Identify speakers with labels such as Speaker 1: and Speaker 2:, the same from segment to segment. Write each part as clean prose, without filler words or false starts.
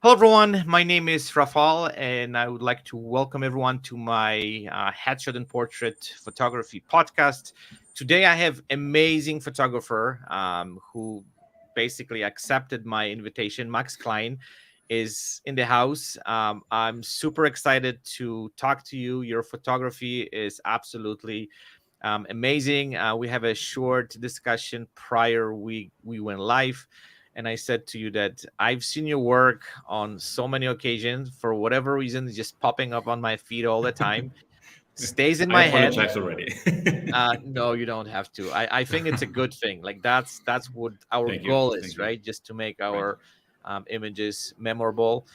Speaker 1: Hello, everyone. My name is Rafal, and I would like to welcome everyone to my headshot and portrait photography podcast. Today, I have amazing photographer who basically accepted my invitation. Max Klein is in the house. I'm super excited to talk to you. Your photography is absolutely amazing. We have a short discussion prior we went live, and I said to you that I've seen your work on so many occasions. For whatever reason, it's just popping up on my feed all the time. Stays in
Speaker 2: I
Speaker 1: my head.
Speaker 2: apologize already.
Speaker 1: No, you don't have to. I think it's a good thing. Like that's what our
Speaker 2: Thank you.
Speaker 1: goal is,
Speaker 2: Thank you.
Speaker 1: right? Just to make
Speaker 2: Right.
Speaker 1: our images memorable.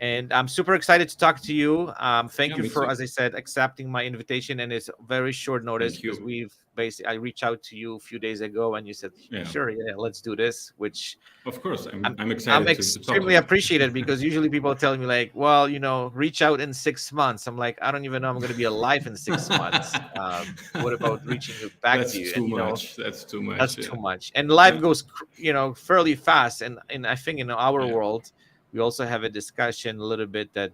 Speaker 1: And I'm super excited to talk to you. Thank
Speaker 2: Yeah,
Speaker 1: you
Speaker 2: me
Speaker 1: for,
Speaker 2: too.
Speaker 1: as I said, accepting my invitation. And it's very short notice
Speaker 2: Thank
Speaker 1: because
Speaker 2: you.
Speaker 1: we've basically I reached out to you a few days ago, and you said,
Speaker 2: Yeah.
Speaker 1: "Sure, yeah, let's do this." Which
Speaker 2: Of course,
Speaker 1: I'm
Speaker 2: I'm
Speaker 1: I'm
Speaker 2: excited to talk to
Speaker 1: extremely
Speaker 2: you.
Speaker 1: appreciated because usually people tell me like, well, reach out in 6 months. I'm like, I don't even know I'm going to be alive in 6 months. What about reaching back to
Speaker 2: That's
Speaker 1: you? And
Speaker 2: too much. That's too
Speaker 1: that's
Speaker 2: much.
Speaker 1: too
Speaker 2: Yeah.
Speaker 1: much. And life
Speaker 2: Yeah.
Speaker 1: goes, fairly fast. And I think in our
Speaker 2: Yeah.
Speaker 1: world, we also have a discussion a little bit that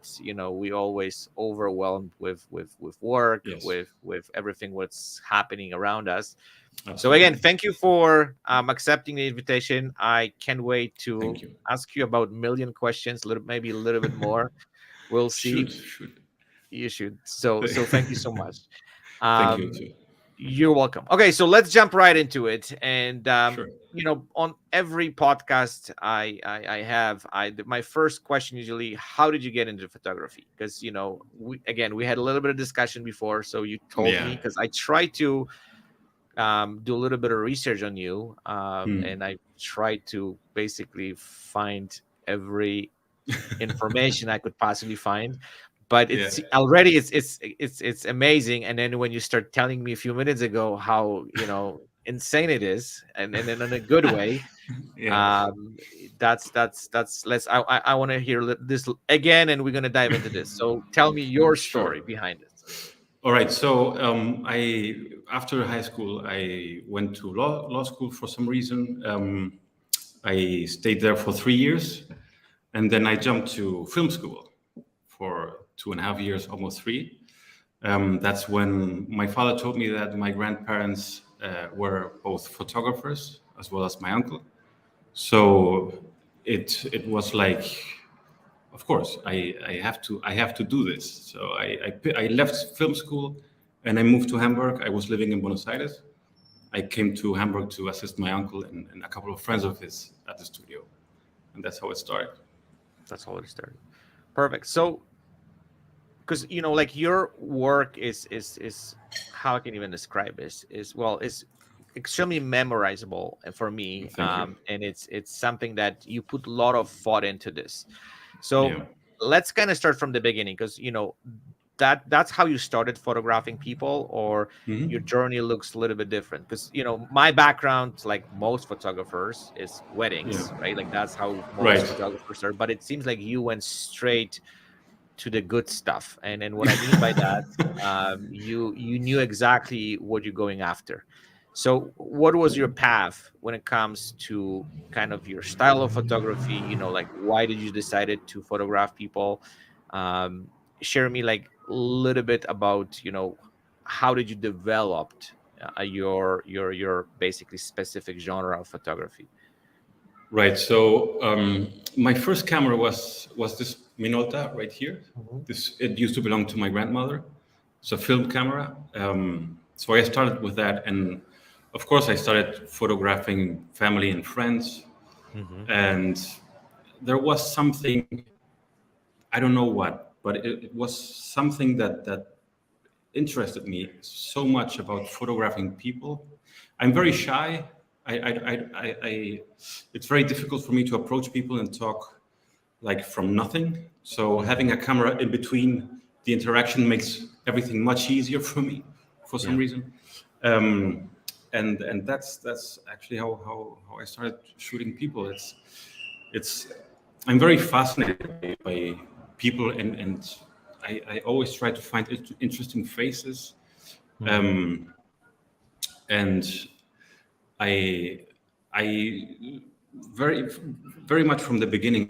Speaker 1: we always overwhelmed with work,
Speaker 2: Yes.
Speaker 1: with everything what's happening around us. So again,
Speaker 2: Absolutely.
Speaker 1: thank you for accepting the invitation. I can't wait
Speaker 2: Thank
Speaker 1: to
Speaker 2: you.
Speaker 1: ask you about million questions, maybe a little bit more. We'll see.
Speaker 2: Shoot. Shoot.
Speaker 1: You should. So thank you so much.
Speaker 2: Thank you
Speaker 1: Um,
Speaker 2: too.
Speaker 1: you're welcome. Okay, so let's jump right into it. And
Speaker 2: Sure.
Speaker 1: on every podcast I have, my first question usually, how did you get into photography? Because we had a little bit of discussion before, so you told
Speaker 2: Yeah.
Speaker 1: me because I tried to do a little bit of research on you,
Speaker 2: Hmm.
Speaker 1: and I tried to basically find every information I could possibly find. But
Speaker 2: Yeah.
Speaker 1: it's already it's amazing. And then when you start telling me a few minutes ago how insane it is, and then in a good way,
Speaker 2: Yeah.
Speaker 1: um, that's let's I want to hear this again, and we're gonna dive into this. So tell me your
Speaker 2: Sure.
Speaker 1: story behind it.
Speaker 2: All right. So I after high school I went to law school for some reason. I stayed there for 3 years, and then I jumped to film school for 2.5 years, almost three. That's when my father told me that my grandparents were both photographers as well as my uncle. So it was like, of course, I have to do this. So I left film school and I moved to Hamburg. I was living in Buenos Aires. I came to Hamburg to assist my uncle and a couple of friends of his at the studio, and that's how it started.
Speaker 1: That's how it started. Perfect. So because like your work is how I can even describe this is, well, it's extremely memorizable for me,
Speaker 2: Thank you.
Speaker 1: and it's something that you put a lot of thought into this. So
Speaker 2: Yeah.
Speaker 1: let's kind of start from the beginning, because that's how you started photographing people, or your
Speaker 2: Hmm.
Speaker 1: journey looks a little bit different. Because my background, like most photographers, is
Speaker 2: Yeah.
Speaker 1: weddings, right? Like that's how most
Speaker 2: Right.
Speaker 1: photographers are, but it seems like you went straight to the good stuff. And what I mean by that, you knew exactly what you're going after. So what was your path when it comes to kind of your style of photography? Like, why did you decided to photograph people? um, Share me like a little bit about how did you developed your basically specific genre of photography.
Speaker 2: Right. So my first camera was this Minolta right here.
Speaker 1: Mhm.
Speaker 2: This it used to belong to my grandmother. It's a film camera. So I started with that, and of course I started photographing family and friends.
Speaker 1: Mhm.
Speaker 2: And there was something, I don't know what, but it was something that interested me so much about photographing people. I'm very
Speaker 1: Mhm.
Speaker 2: shy. It's very difficult for me to approach people and talk like from nothing. So
Speaker 1: Mhm.
Speaker 2: having a camera in between the interaction makes everything much easier for me for some
Speaker 1: Yeah.
Speaker 2: reason. Um, and that's actually how I started shooting people. It's I'm very fascinated by people, and I always try to find interesting faces.
Speaker 1: Mhm.
Speaker 2: um, and I I very very much from the beginning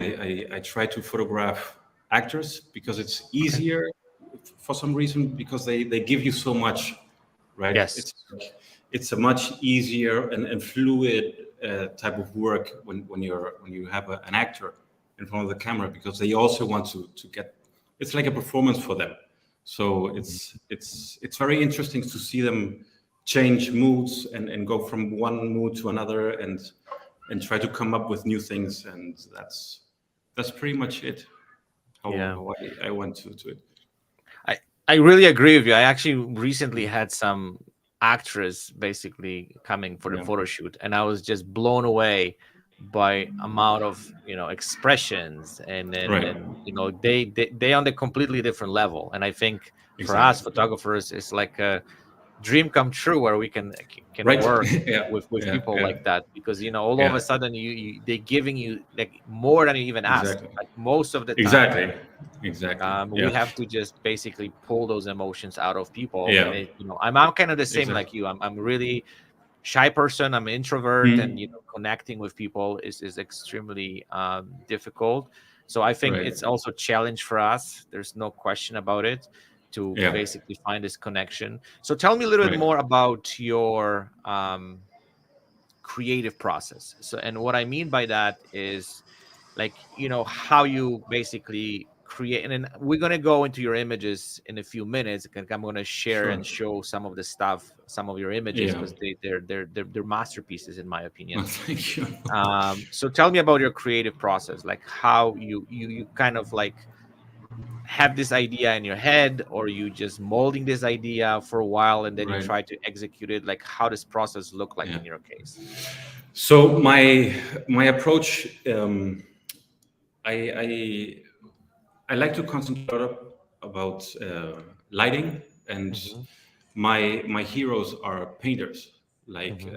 Speaker 2: I try to photograph actors because it's
Speaker 1: Okay.
Speaker 2: easier for some reason because they give you so much, right?
Speaker 1: Yes.
Speaker 2: It's a much easier and fluid type of work when you have an actor in front of the camera because they also want to get, it's like a performance for them. So
Speaker 1: Mhm.
Speaker 2: it's very interesting to see them change moods and go from one mood to another and try to come up with new things, and that's pretty much it.
Speaker 1: Yeah.
Speaker 2: How I went to it.
Speaker 1: I I really agree with you. I actually recently had some actress basically coming for the
Speaker 2: Yeah.
Speaker 1: photo shoot, and I was just blown away by amount of expressions, and then
Speaker 2: Right.
Speaker 1: and they on a completely different level. And I think for
Speaker 2: Exactly.
Speaker 1: us photographers, it's like a dream come true where we can
Speaker 2: Right.
Speaker 1: work
Speaker 2: Yeah.
Speaker 1: with
Speaker 2: Yeah.
Speaker 1: people
Speaker 2: Yeah.
Speaker 1: like that, because all of
Speaker 2: Yeah.
Speaker 1: a sudden they giving you like more than you even asked,
Speaker 2: Exactly.
Speaker 1: like most of the time.
Speaker 2: Exactly. Exactly.
Speaker 1: We
Speaker 2: Yeah.
Speaker 1: have to just basically pull those emotions out of people, and
Speaker 2: Yeah.
Speaker 1: I'm kind of the same like
Speaker 2: Exactly.
Speaker 1: you. I'm really shy person. I'm an introvert, and
Speaker 2: Mm.
Speaker 1: connecting with people is extremely difficult. So I think
Speaker 2: Right.
Speaker 1: it's also a challenge for us. There's no question about it, to
Speaker 2: Yeah.
Speaker 1: basically find this connection. So tell me a little bit
Speaker 2: Right.
Speaker 1: more about your creative process. So, and what I mean by that is, like, how you basically create. And then we're going to go into your images in a few minutes, because I'm going to share
Speaker 2: Sure.
Speaker 1: and show some of the stuff, some of your images,
Speaker 2: Yeah.
Speaker 1: because they're masterpieces in my
Speaker 2: Well,
Speaker 1: opinion.
Speaker 2: thank you.
Speaker 1: So tell me about your creative process, like how you kind of like have this idea in your head, or you just molding this idea for a while and then you
Speaker 2: Right.
Speaker 1: try to execute it. Like, how does process look like
Speaker 2: Yeah.
Speaker 1: in your case?
Speaker 2: So my approach, I, I I like to concentrate a lot about lighting, and
Speaker 1: Hmm.
Speaker 2: my heroes are painters. Like
Speaker 1: Hmm.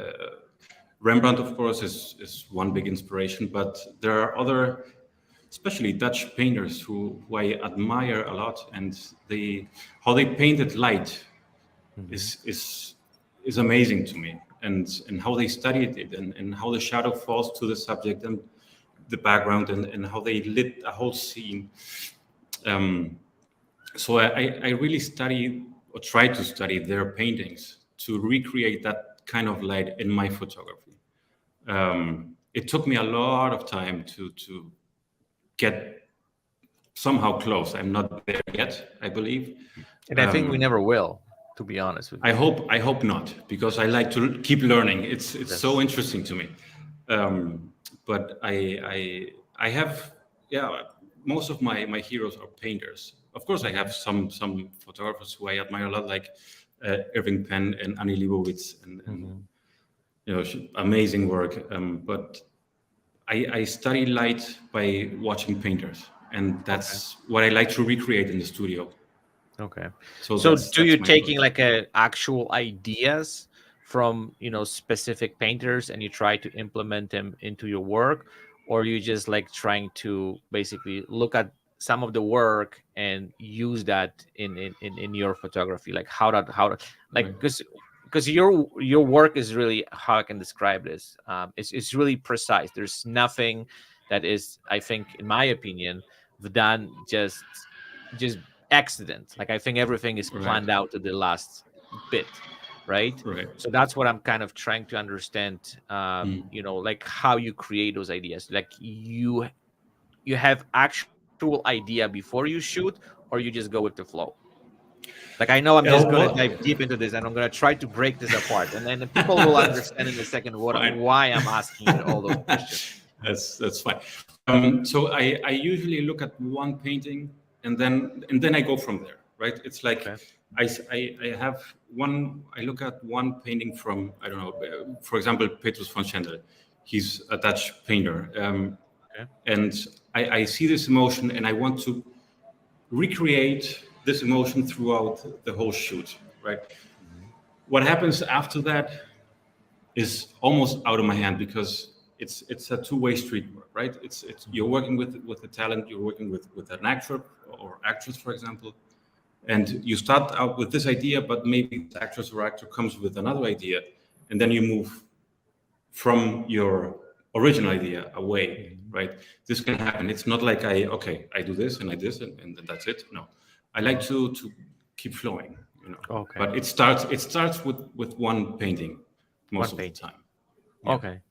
Speaker 2: Rembrandt, of course, is one big inspiration, but there are other, especially Dutch painters who I admire a lot, and they how they painted light
Speaker 1: Hmm.
Speaker 2: is amazing to me, and how they studied it, and how the shadow falls to the subject and the background, and how they lit a whole scene. Um, so I really study or try to study their paintings to recreate that kind of light in my photography. It took me a lot of time to get somehow close. I'm not there yet, I believe.
Speaker 1: And I think we never will, to be honest with you.
Speaker 2: I hope not, because I like to keep learning. It's so
Speaker 1: Yes.
Speaker 2: interesting to me. Um, but I have, yeah, most of my heroes are painters. Of course, I have
Speaker 1: Hmm.
Speaker 2: some photographers who I admire a lot, like Irving Penn and Annie Leibovitz, and
Speaker 1: Hmm.
Speaker 2: amazing work. But I study light by watching painters, and
Speaker 1: Okay.
Speaker 2: that's what I like to recreate in the studio.
Speaker 1: Okay.
Speaker 2: So
Speaker 1: So do
Speaker 2: that's
Speaker 1: you
Speaker 2: my
Speaker 1: taking
Speaker 2: approach.
Speaker 1: like a actual ideas from, specific painters, and you try to implement them into your work, or you just like trying to basically look at some of the work and use that in your photography? Like how that like,
Speaker 2: Right.
Speaker 1: because your work is really, how I can describe this, it's really precise. There's nothing that is, I think, in my opinion, done just accident. Like, I think everything is
Speaker 2: Right.
Speaker 1: planned out to the last bit, right?
Speaker 2: Right.
Speaker 1: So that's what I'm kind of trying to understand.
Speaker 2: Mm.
Speaker 1: Like how you create those ideas. Like, you have actual idea before you shoot, or you just go with the flow. Like, I know I'm just gonna
Speaker 2: Well,
Speaker 1: dive deep into this, and I'm gonna try to break this apart, and then the people will
Speaker 2: that's
Speaker 1: understand in a second
Speaker 2: fine.
Speaker 1: why I'm asking you all those questions.
Speaker 2: That's fine. So I usually look at one painting, and then I go from there. Right? It's like
Speaker 1: Okay.
Speaker 2: I have one. I look at one painting from, I don't know. For example, Petrus von Schendel. He's a Dutch painter,
Speaker 1: Okay.
Speaker 2: and I see this emotion, and I want to recreate this emotion throughout the whole shoot. Right?
Speaker 1: Mhm.
Speaker 2: What happens after that is almost out of my hand, because it's a two-way street work, right? It's you're
Speaker 1: Mhm.
Speaker 2: working with the talent, you're working with an actor or actress, for example, and you start out with this idea, but maybe this actress or actor comes with another idea, and then you move from your original idea away,
Speaker 1: Mhm.
Speaker 2: right? This can happen. It's not like I do this and I this and then that's it. No, I like
Speaker 1: Mhm.
Speaker 2: to keep flowing, you know.
Speaker 1: Okay.
Speaker 2: But it starts with one painting
Speaker 1: One
Speaker 2: most of the
Speaker 1: painting.
Speaker 2: time. Yeah,
Speaker 1: Okay.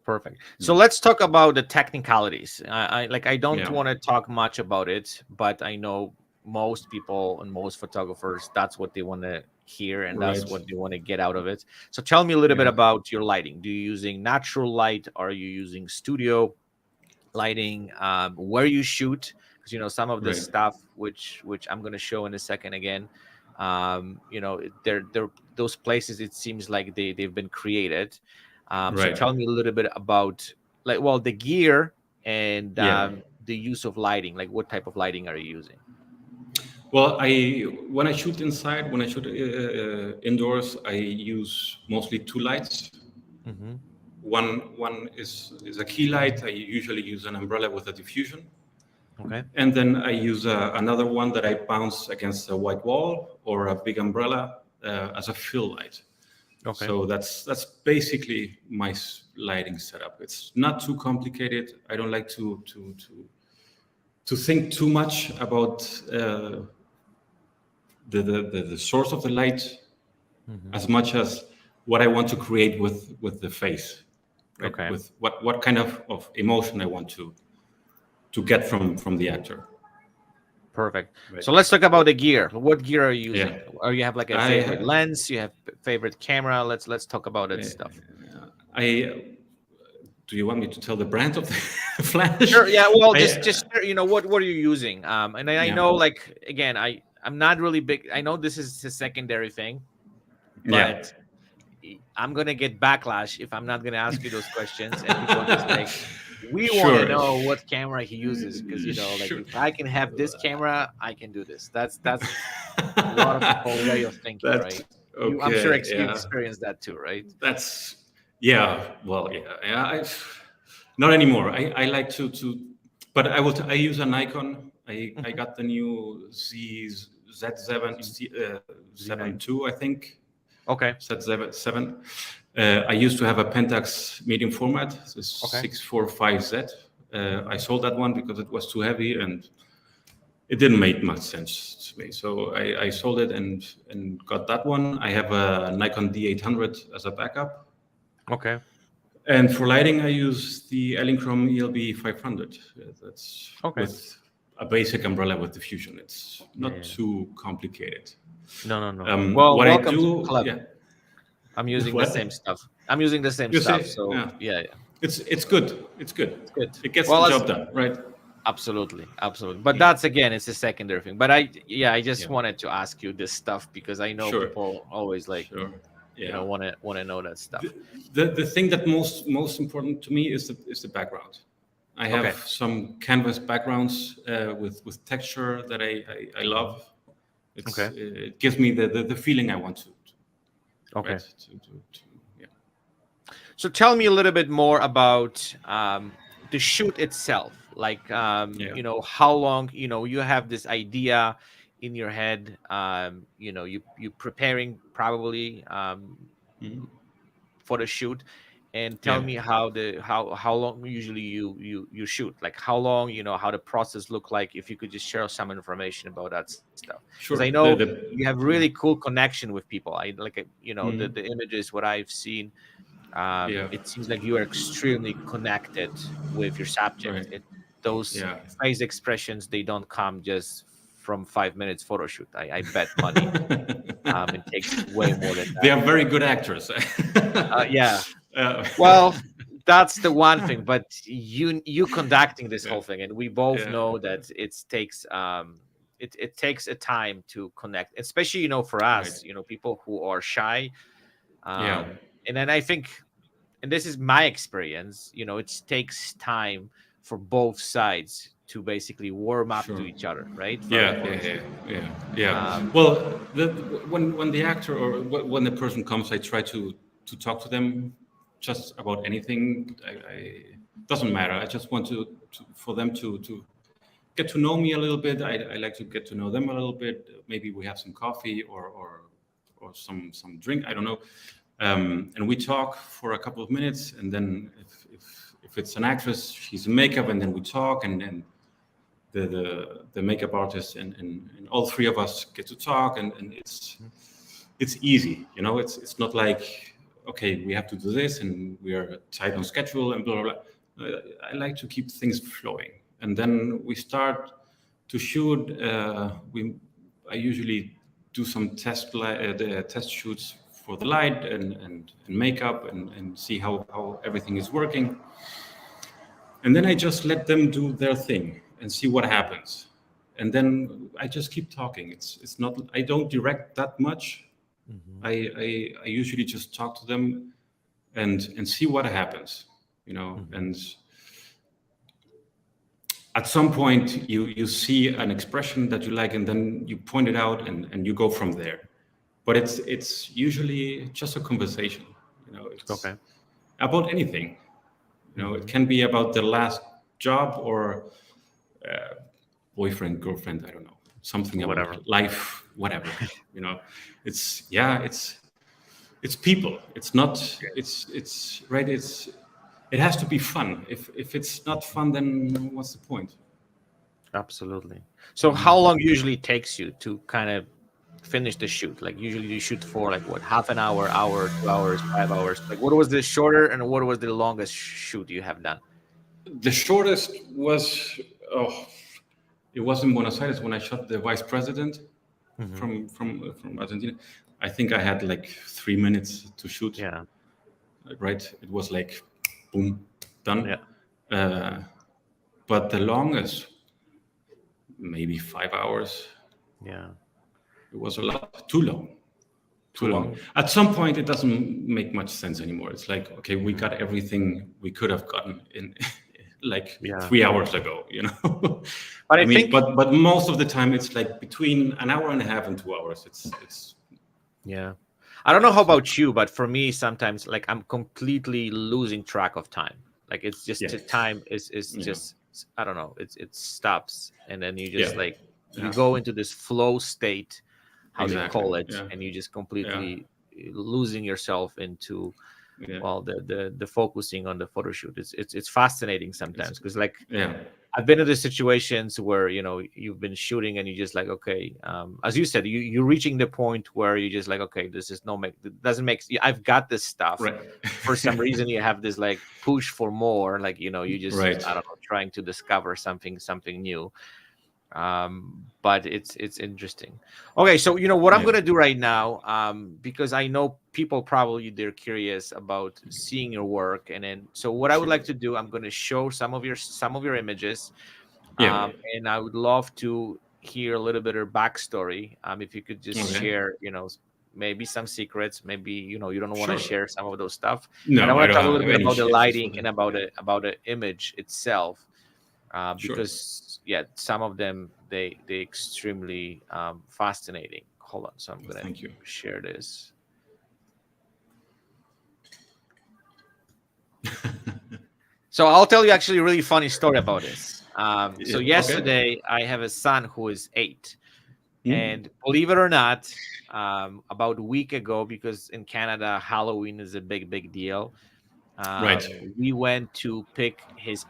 Speaker 1: Perfect. So
Speaker 2: mm,
Speaker 1: let's talk about the technicalities. I don't
Speaker 2: yeah,
Speaker 1: want to talk much about it, but I know most people and most photographers, that's what they want to hear and that's
Speaker 2: right.
Speaker 1: what they want to get out of it. So tell me a little bit
Speaker 2: Yeah,
Speaker 1: about your lighting. Do you using natural light? Are you using studio lighting? Where you shoot? Because some of the
Speaker 2: right,
Speaker 1: stuff which I'm going to show in a second again. They're those places. It seems like they've been created. So
Speaker 2: right.
Speaker 1: tell me a little bit about the gear and
Speaker 2: Yeah.
Speaker 1: the use of lighting. Like what type of lighting are you using?
Speaker 2: Well, when I shoot inside, when I shoot indoors, I use mostly two lights.
Speaker 1: Hmm.
Speaker 2: One is a key light. I usually use an umbrella with a diffusion,
Speaker 1: Okay.
Speaker 2: and then I use another one that I bounce against a white wall or a big umbrella as a fill light.
Speaker 1: Okay.
Speaker 2: So that's basically my lighting setup. It's not too complicated. I don't like to think too much about the source of the light
Speaker 1: Hmm.
Speaker 2: as much as what I want to create with the face, right?
Speaker 1: Okay.
Speaker 2: With what kind of emotion I want to get from the actor,
Speaker 1: Perfect.
Speaker 2: right?
Speaker 1: So let's talk about the gear. What gear are you
Speaker 2: Yeah,
Speaker 1: using? Or you have like a favorite
Speaker 2: I
Speaker 1: lens? You have favorite camera? Let's talk about that stuff.
Speaker 2: I do you want me to tell the brand of the flash?
Speaker 1: Sure. Yeah. Well, just
Speaker 2: I
Speaker 1: what are you using? And I
Speaker 2: Yeah,
Speaker 1: know, like, again, I'm not really big. I know this is a secondary thing,
Speaker 2: yeah,
Speaker 1: but I'm gonna get backlash if I'm not gonna ask you those questions, and people are just like, we want to
Speaker 2: sure,
Speaker 1: know what camera he uses because like
Speaker 2: sure.
Speaker 1: if I can have this camera, I can do this. That's a lot of people way of thinking,
Speaker 2: That's
Speaker 1: right? I'm sure
Speaker 2: okay.
Speaker 1: you
Speaker 2: Yeah,
Speaker 1: experienced that too, right?
Speaker 2: that's yeah. Well, yeah, yeah. Not anymore. I like but I use a Nikon. I
Speaker 1: Hmm.
Speaker 2: got the new Z7 7
Speaker 1: Z9.
Speaker 2: II, I think.
Speaker 1: Okay.
Speaker 2: Z7. I used to have a Pentax medium format, the
Speaker 1: Okay.
Speaker 2: 645Z. I
Speaker 1: Hmm.
Speaker 2: sold that one because it was too heavy and it didn't make much sense to me. So I sold it and got that one. I have a Nikon D800 as a backup.
Speaker 1: Okay.
Speaker 2: And for lighting, I use the Elinchrom ELB 500. That's
Speaker 1: Okay.
Speaker 2: with a basic umbrella with diffusion. It's
Speaker 1: Yeah,
Speaker 2: not
Speaker 1: yeah.
Speaker 2: too complicated.
Speaker 1: No, no, no. Well,
Speaker 2: What I
Speaker 1: welcome to the
Speaker 2: do,
Speaker 1: club.
Speaker 2: yeah.
Speaker 1: I'm using the same
Speaker 2: What?
Speaker 1: stuff. I'm using the same
Speaker 2: You
Speaker 1: stuff.
Speaker 2: say,
Speaker 1: So
Speaker 2: yeah.
Speaker 1: yeah, yeah,
Speaker 2: It's good. It's good.
Speaker 1: it's good.
Speaker 2: It gets the
Speaker 1: Well, as
Speaker 2: job done, right?
Speaker 1: absolutely, absolutely. But
Speaker 2: Yeah.
Speaker 1: that's again, it's a secondary thing. But I just
Speaker 2: Yeah.
Speaker 1: wanted to ask you this stuff because I know
Speaker 2: Sure.
Speaker 1: people always like
Speaker 2: Sure. Yeah.
Speaker 1: want to know that
Speaker 2: The,
Speaker 1: stuff.
Speaker 2: the thing that most important to me is the background. I have
Speaker 1: Okay.
Speaker 2: some canvas backgrounds with texture that I
Speaker 1: Mhm.
Speaker 2: love.
Speaker 1: Okay.
Speaker 2: It gives me the feeling I want to right
Speaker 1: Okay.
Speaker 2: to yeah.
Speaker 1: So tell me a little bit more about the shoot itself. Like,
Speaker 2: Yeah.
Speaker 1: how long, you have this idea in your head. You preparing probably
Speaker 2: Mhm.
Speaker 1: for the shoot, and tell
Speaker 2: Yeah.
Speaker 1: me how long usually you shoot. Like how long, how the process look like. If you could just share some information about that stuff, because I
Speaker 2: Sure.
Speaker 1: know you have
Speaker 2: Yeah.
Speaker 1: really cool connection with people. I like,
Speaker 2: Mhm.
Speaker 1: the images what I've seen.
Speaker 2: Yeah.
Speaker 1: It seems like you are extremely connected with your subject.
Speaker 2: Right.
Speaker 1: Those
Speaker 2: Yeah.
Speaker 1: face expressions, they don't come just from 5 minutes photo shoot. I bet money. It takes way more than
Speaker 2: They
Speaker 1: that.
Speaker 2: are very good actors.
Speaker 1: Yeah.
Speaker 2: uh,
Speaker 1: Well, that's the one thing. But you conducting this
Speaker 2: yeah.
Speaker 1: whole thing, and we both
Speaker 2: Yeah.
Speaker 1: know that it takes a time to connect, especially for
Speaker 2: Right.
Speaker 1: us, people who are shy.
Speaker 2: Yeah.
Speaker 1: And then I think, and this is my experience, it takes time for both sides to basically warm up to
Speaker 2: Sure.
Speaker 1: each other, right? For a
Speaker 2: Yeah,
Speaker 1: photo
Speaker 2: yeah, yeah,
Speaker 1: shoot.
Speaker 2: yeah, yeah.
Speaker 1: Um,
Speaker 2: Well, when the actor or when the person comes, I try to talk to them just about anything. Doesn't matter. I just want for them to get to know me a little bit. I like to get to know them a little bit. Maybe we have some coffee or some drink. I don't know. And we talk for a couple of minutes, and then if if it's an actress, she's in makeup, and then we talk, and then the makeup artist and all three of us get to talk, and it's easy, you know. It's not like, okay, we have to do this and we are tight on schedule and blah blah blah. I like to keep things flowing, and then we start to shoot. I usually do some test shoots for the light and makeup and see how everything is working. And then I just let them do their thing and see what happens. And then I just keep talking. It's not, I don't direct that much. I usually just talk to them and see what happens, you know. And at some point you see an expression that you like, and then you point it out and you go from there. But it's usually just a conversation, you know. It's
Speaker 1: Okay.
Speaker 2: about anything, you know. It can be about the last job or boyfriend, girlfriend, I don't know, something
Speaker 1: Whatever.
Speaker 2: about life, whatever. You know, it's people. It's not. It's right. It has to be fun. If it's not fun, then what's the point?
Speaker 1: Absolutely. So how long usually takes you to kind of finish the shoot? Like usually you shoot for like what, half an hour, 2 hours, 5 hours? Like what was the shorter and what was the longest shoot you have done?
Speaker 2: The shortest was it was in Buenos Aires when I shot the vice president from Argentina. I think I had like 3 minutes to shoot.
Speaker 1: Yeah.
Speaker 2: Right. It was like boom, done.
Speaker 1: Yeah.
Speaker 2: But the longest, maybe 5 hours.
Speaker 1: Yeah.
Speaker 2: It was a lot too long. Too long. At some point, it doesn't make much sense anymore. It's like, okay, we got everything we could have gotten in like 3 hours ago, you know.
Speaker 1: But I think,
Speaker 2: but most of the time, it's like between an hour and a half and 2 hours. It's
Speaker 1: yeah. I don't know how about you, but for me, sometimes like I'm completely losing track of time. Like it's just the time is just, I don't know. It stops, and then you just like you go into this flow state, how they call it, and you just completely losing yourself into well the focusing on the photo shoot. It's fascinating sometimes because like I've been in the situations where, you know, you've been shooting and you just like, okay, as you said, you're reaching the point where you just like, okay, this is it doesn't make, I've got this stuff.
Speaker 2: Right.
Speaker 1: For some reason, you have this like push for more, like, you know, you just, I don't know, trying to discover something new. But it's interesting. Okay, so you know what I'm gonna do right now, because I know people probably they're curious about seeing your work, and then so what I would like to do, I'm gonna show some of your images, and I would love to hear a little bit of backstory. If you could just share, you know, maybe some secrets, maybe you know you don't want to share some of those stuff.
Speaker 2: No,
Speaker 1: and I want to
Speaker 2: don't
Speaker 1: talk a little
Speaker 2: have
Speaker 1: bit
Speaker 2: any
Speaker 1: about the
Speaker 2: shit.
Speaker 1: lighting and about the image itself. Because some of them they extremely fascinating. Hold on, so I'm gonna share this. So I'll tell you actually a really funny story about this. So yesterday I have a son who is 8, and believe it or not, about a week ago, because in Canada Halloween is a big deal. We went to pick his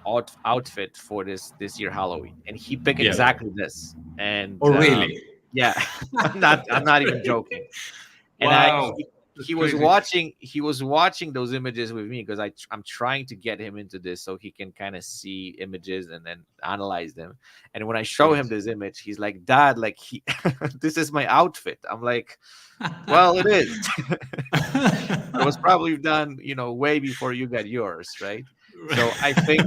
Speaker 1: outfit for this year Halloween, and he picked exactly this. And
Speaker 2: really?
Speaker 1: Yeah, I'm not even joking. And
Speaker 2: wow.
Speaker 1: he was watching those images with me because I'm trying to get him into this so he can kind of see images and then analyze them. And when I show him this image, he's like, "Dad, like this is my outfit." I'm like, "Well, it is." It was probably done, you know, way before you got yours, right? So I think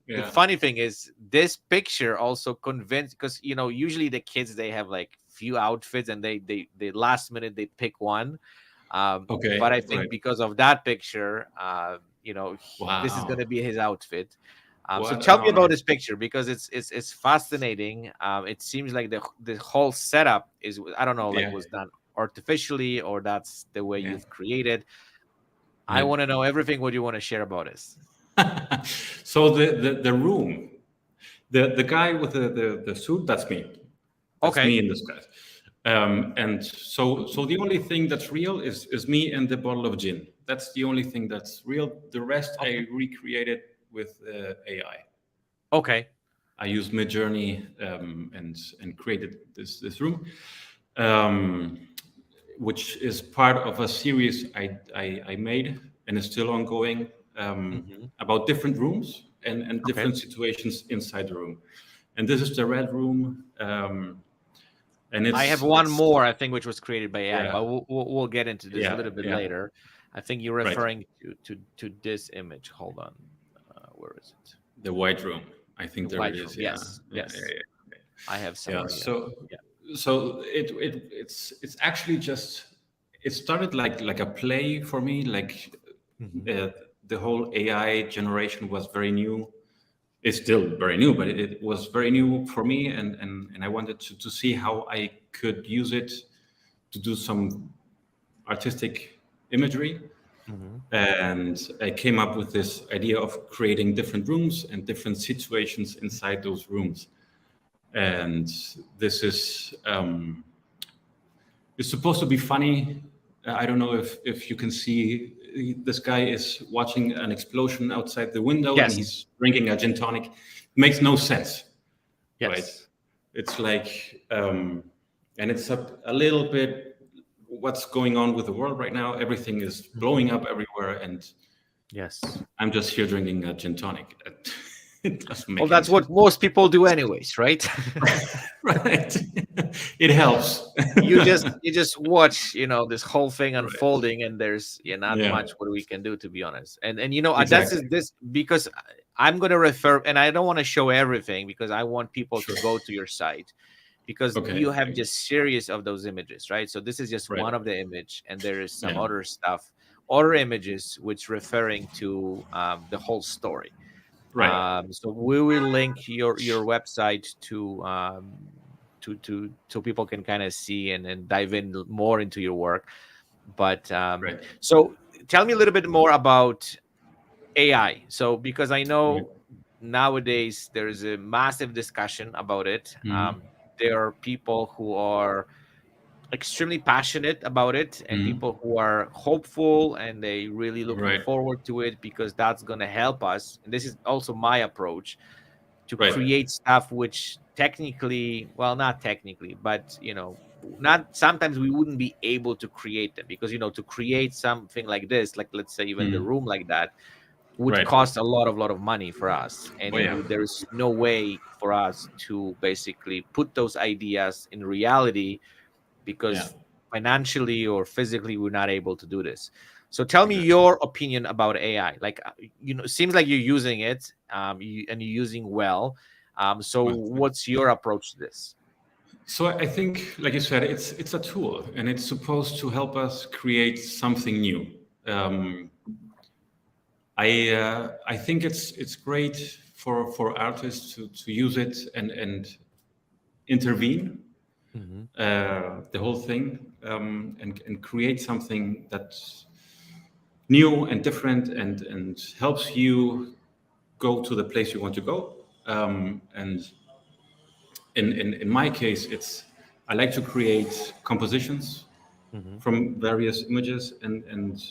Speaker 1: the funny thing is this picture also convinced, because you know usually the kids they have like few outfits and they last minute they pick one. But I think because of that picture, you know, this is going to be his outfit. So tell me about this picture, because it's fascinating. It seems like the whole setup is, I don't know, like was done artificially or that's the way you've created. I want to know everything what you want to share about this.
Speaker 2: So the room, the guy with the suit, that's me. That's me in disguise. And so the only thing that's real is me and the bottle of gin. That's the only thing that's real. The rest
Speaker 1: Okay.
Speaker 2: I recreated with AI.
Speaker 1: Okay.
Speaker 2: I used Midjourney and created this room, um, which is part of a series I made and is still ongoing,
Speaker 1: Hmm.
Speaker 2: about different rooms and
Speaker 1: Okay.
Speaker 2: different situations inside the room. And this is the red room, and
Speaker 1: I have
Speaker 2: it's
Speaker 1: one
Speaker 2: it's
Speaker 1: more, I think, which was created by AI,
Speaker 2: yeah,
Speaker 1: but we'll get into this a
Speaker 2: yeah,
Speaker 1: little bit
Speaker 2: yeah,
Speaker 1: later. I think you're
Speaker 2: right.
Speaker 1: referring to this image. Hold on, where is it?
Speaker 2: The white room. I
Speaker 1: The
Speaker 2: think there it
Speaker 1: white room.
Speaker 2: is. Yeah,
Speaker 1: Yes,
Speaker 2: yeah, yeah,
Speaker 1: yes,
Speaker 2: yeah.
Speaker 1: I have
Speaker 2: Yeah.
Speaker 1: somewhere here. Yeah.
Speaker 2: So it's actually just, it started like a play for me. Like
Speaker 1: Hmm.
Speaker 2: uh, the whole AI generation was very new. It's still very new, but it was very new for me, and I wanted to see how I could use it to do some artistic imagery.
Speaker 1: Hmm.
Speaker 2: And I came up with this idea of creating different rooms and different situations inside those rooms. And this is it's supposed to be funny. I don't know if you can see, this guy is watching an explosion outside the window and
Speaker 1: Yes.
Speaker 2: he's drinking a gin tonic. Makes no sense, right?
Speaker 1: Yes.
Speaker 2: It's like, and it's a little bit what's going on with the world right now. Everything is
Speaker 1: Hmm.
Speaker 2: blowing up everywhere, and
Speaker 1: Yes.
Speaker 2: I'm just here drinking a gin tonic. It doesn't
Speaker 1: Well,
Speaker 2: make any
Speaker 1: that's
Speaker 2: sense.
Speaker 1: what most people do, anyways, right?
Speaker 2: Right. It helps.
Speaker 1: You just watch, this whole thing
Speaker 2: Right.
Speaker 1: unfolding, and there's not
Speaker 2: Yeah,
Speaker 1: much what we can do, to be honest. And that's
Speaker 2: exactly.
Speaker 1: just this, because I'm going to refer, and I don't want to show everything, because I want people to
Speaker 2: Sure.
Speaker 1: go to your site, because
Speaker 2: Okay.
Speaker 1: you have
Speaker 2: Okay.
Speaker 1: just series of those images, right? So this is just
Speaker 2: Right.
Speaker 1: one of the image, and there is some
Speaker 2: Yeah.
Speaker 1: other stuff, other images which referring to the whole story.
Speaker 2: Right.
Speaker 1: So we will link your website to so people can kind of see and dive in more into your work. But
Speaker 2: Right.
Speaker 1: so tell me a little bit more about AI. So because I
Speaker 2: Right.
Speaker 1: know nowadays there is a massive discussion about it.
Speaker 2: Hmm.
Speaker 1: There are people who are extremely passionate about it, and
Speaker 2: Hmm.
Speaker 1: people who are hopeful, and they really looking
Speaker 2: Right.
Speaker 1: forward to it, because that's going to help us. And this is also my approach, to
Speaker 2: Right.
Speaker 1: create stuff which technically, well, not technically, but not, sometimes we wouldn't be able to create them, because to create something like this, like let's say even the
Speaker 2: Hmm.
Speaker 1: room like that, would
Speaker 2: Right.
Speaker 1: cost a lot of money for us, and
Speaker 2: Oh yeah.
Speaker 1: there is no way for us to basically put those ideas in reality,
Speaker 2: Yeah.
Speaker 1: because financially or physically we're not able to do this. So tell me
Speaker 2: Exactly.
Speaker 1: your opinion about AI. Like, it seems like you're using it, and you're using well. So
Speaker 2: Well,
Speaker 1: what's your approach to this?
Speaker 2: so I think, like you said, it's a tool, and it's supposed to help us create something new. Um, I think it's great for artists to use it and intervene
Speaker 1: Hmm.
Speaker 2: the whole thing, and create something that's new and different and helps you go to the place you want to go. And in my case, it's, I like to create compositions
Speaker 1: Hmm.
Speaker 2: from various images, and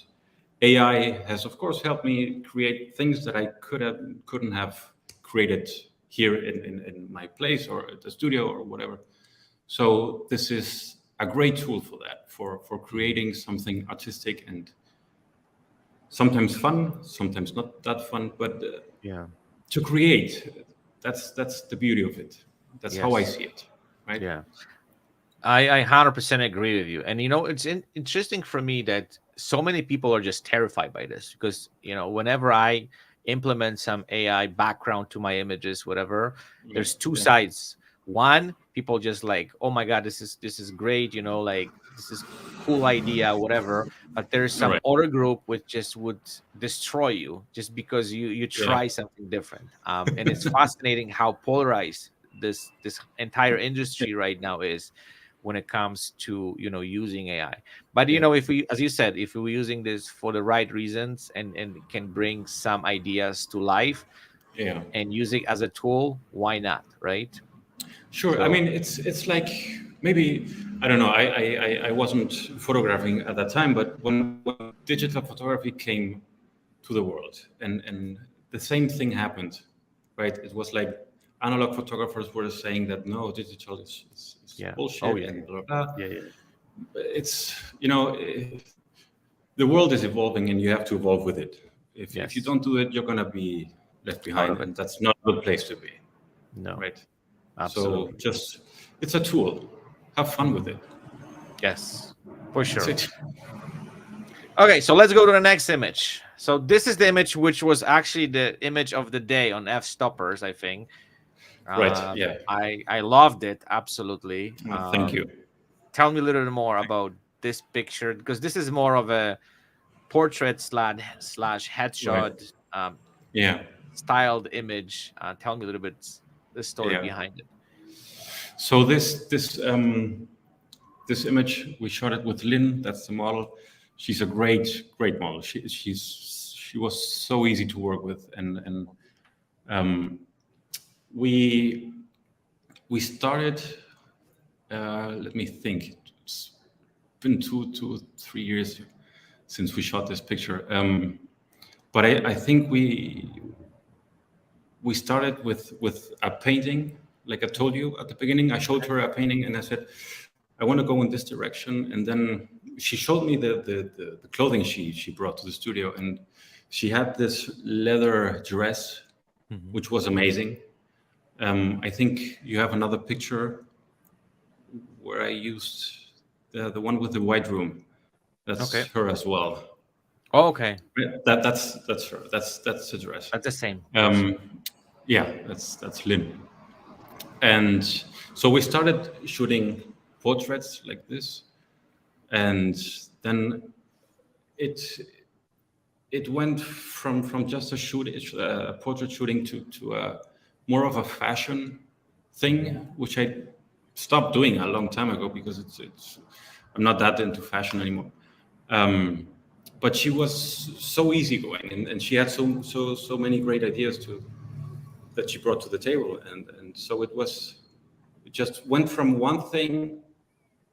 Speaker 2: AI has of course helped me create things that I couldn't have created here in my place or at the studio or whatever. So this is a great tool for that, for
Speaker 1: Hmm.
Speaker 2: creating something artistic and sometimes fun, sometimes not that fun, but
Speaker 1: Yeah.
Speaker 2: to create, that's the beauty of it. That's how I
Speaker 1: Yes.
Speaker 2: see it, right?
Speaker 1: Yeah. I 100% agree with you. And it's interesting for me that so many people are just terrified by this, because whenever I implement some AI background to my images, whatever,
Speaker 2: Right.
Speaker 1: there's two
Speaker 2: Yeah.
Speaker 1: sides. One, people just like, oh my god, this is great, like this is cool idea, whatever. But there's
Speaker 2: All
Speaker 1: some
Speaker 2: right.
Speaker 1: other group which just would destroy you just because you
Speaker 2: Yeah.
Speaker 1: try something different. And it's fascinating how polarized this entire industry right now is, when it comes to using AI. But
Speaker 2: Yeah.
Speaker 1: if we, as you said, if we're using this for the right reasons, and can bring some ideas to life,
Speaker 2: Yeah.
Speaker 1: and use it as a tool, why not, right?
Speaker 2: Sure. I
Speaker 1: So.
Speaker 2: mean, it's like maybe I don't know. I wasn't photographing at that time, but when digital photography came to the world, and the same thing happened, right? It was like analog photographers were saying that no, digital is
Speaker 1: Yeah. Oh
Speaker 2: bullshit
Speaker 1: yeah.
Speaker 2: and blah blah. Blah.
Speaker 1: Yeah. Yeah.
Speaker 2: It's the world is evolving, and you have to evolve with it. If you
Speaker 1: Yes.
Speaker 2: don't do it, you're gonna be left
Speaker 1: Out
Speaker 2: behind,
Speaker 1: of it.
Speaker 2: and that's not a good place to be,
Speaker 1: No.
Speaker 2: right? So
Speaker 1: Absolutely.
Speaker 2: just it's a tool. Have fun with it.
Speaker 1: Yes. For
Speaker 2: That's
Speaker 1: sure.
Speaker 2: it.
Speaker 1: Okay, so let's go to the next image. So this is the image which was actually the image of the day on F Stoppers, I think.
Speaker 2: Right. Yeah.
Speaker 1: I loved it absolutely.
Speaker 2: Thank you.
Speaker 1: Tell me a little bit more about this picture, because this is more of a portrait slash
Speaker 2: Right.
Speaker 1: headshot
Speaker 2: Yeah.
Speaker 1: styled image. Tell me a little bit the story
Speaker 2: Yeah.
Speaker 1: behind it.
Speaker 2: So this image we shot it with Lynn. That's the model. She's a great model. She was so easy to work with, and we started. Let me think. It's been 3 years since we shot this picture. But I think we started with a painting. Like I told you at the beginning, I showed her a painting and I said, I want to go in this direction. And then she showed me the clothing she brought to the studio, and she had this leather dress, which was amazing. I think you have another picture where I used the one with the white room. That's
Speaker 1: Okay.
Speaker 2: her as well.
Speaker 1: Oh, okay.
Speaker 2: That's her. That's the dress.
Speaker 1: That's the same.
Speaker 2: Yeah, that's Lynn. And so we started shooting portraits like this, and then it went from just a portrait shooting to a more of a fashion thing, which I stopped doing a long time ago because it's I'm not that into fashion anymore. But she was so easygoing, and she had so many great ideas that she brought to the table, and so it just went from one thing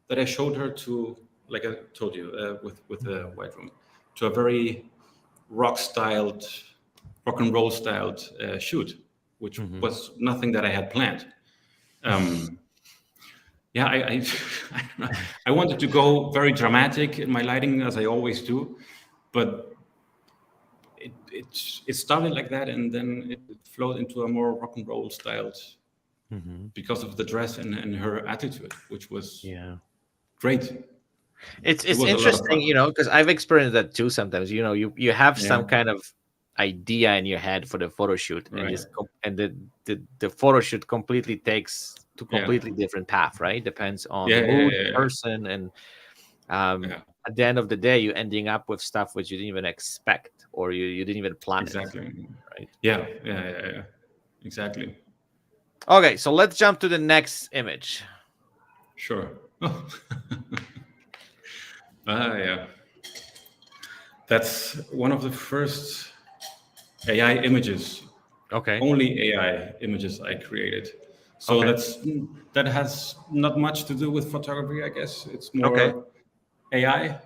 Speaker 2: that I showed her to, like I told you, with the white room, to a very rock and roll styled shoot, which was nothing that I had planned. Yeah, I wanted to go very dramatic in my lighting, as I always do, but it started like that, and then it flowed into a more rock and roll styled because of the dress and her attitude, which was great.
Speaker 1: It's
Speaker 2: It was a lot of
Speaker 1: interesting,
Speaker 2: fun.
Speaker 1: because I've experienced that too sometimes. You have
Speaker 2: Yeah,
Speaker 1: some kind of idea in your head for the photo shoot, and
Speaker 2: right.
Speaker 1: the photo shoot completely takes to
Speaker 2: Yeah,
Speaker 1: completely different path, right? Depends on the
Speaker 2: yeah, yeah,
Speaker 1: mood,
Speaker 2: yeah, yeah.
Speaker 1: person, and
Speaker 2: Yeah,
Speaker 1: at the end of the day, you're ending up with stuff which you didn't even expect, or you didn't even plan it,
Speaker 2: exactly.
Speaker 1: right?
Speaker 2: Yeah. Exactly.
Speaker 1: Okay, so let's jump to the next image.
Speaker 2: Sure. Yeah. That's one of the first AI images,
Speaker 1: Okay.
Speaker 2: only AI images I created. So
Speaker 1: Okay.
Speaker 2: that has not much to do with photography, I guess. It's
Speaker 1: Okay.
Speaker 2: more AI.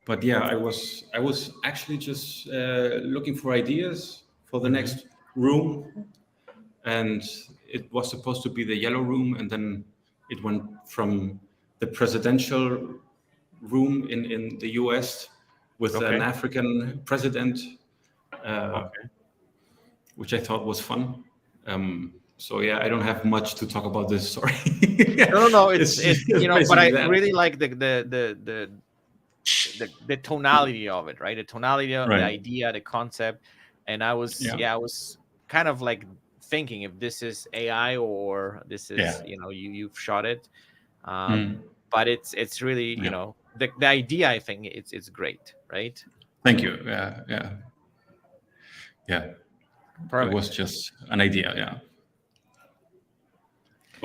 Speaker 2: But yeah, I was actually just looking for ideas for the next room, and it was supposed to be the yellow room, and then it went from the presidential room in the US with an
Speaker 1: Okay.
Speaker 2: African president,
Speaker 1: Okay.
Speaker 2: which I thought was fun. So yeah, I don't have much to talk about this. Sorry.
Speaker 1: No.
Speaker 2: it's
Speaker 1: It's
Speaker 2: just
Speaker 1: but
Speaker 2: basically
Speaker 1: I
Speaker 2: that.
Speaker 1: really like the tonality of it, right? The tonality, of the
Speaker 2: Right.
Speaker 1: idea, the concept, and
Speaker 2: Yeah.
Speaker 1: I was kind of like thinking if this is AI or this
Speaker 2: Yeah.
Speaker 1: is you've shot it,
Speaker 2: Mm.
Speaker 1: but it's really
Speaker 2: Yeah.
Speaker 1: the idea. I think it's great, right?
Speaker 2: Thank you. Yeah. It was
Speaker 1: Perfect.
Speaker 2: just an idea. Yeah.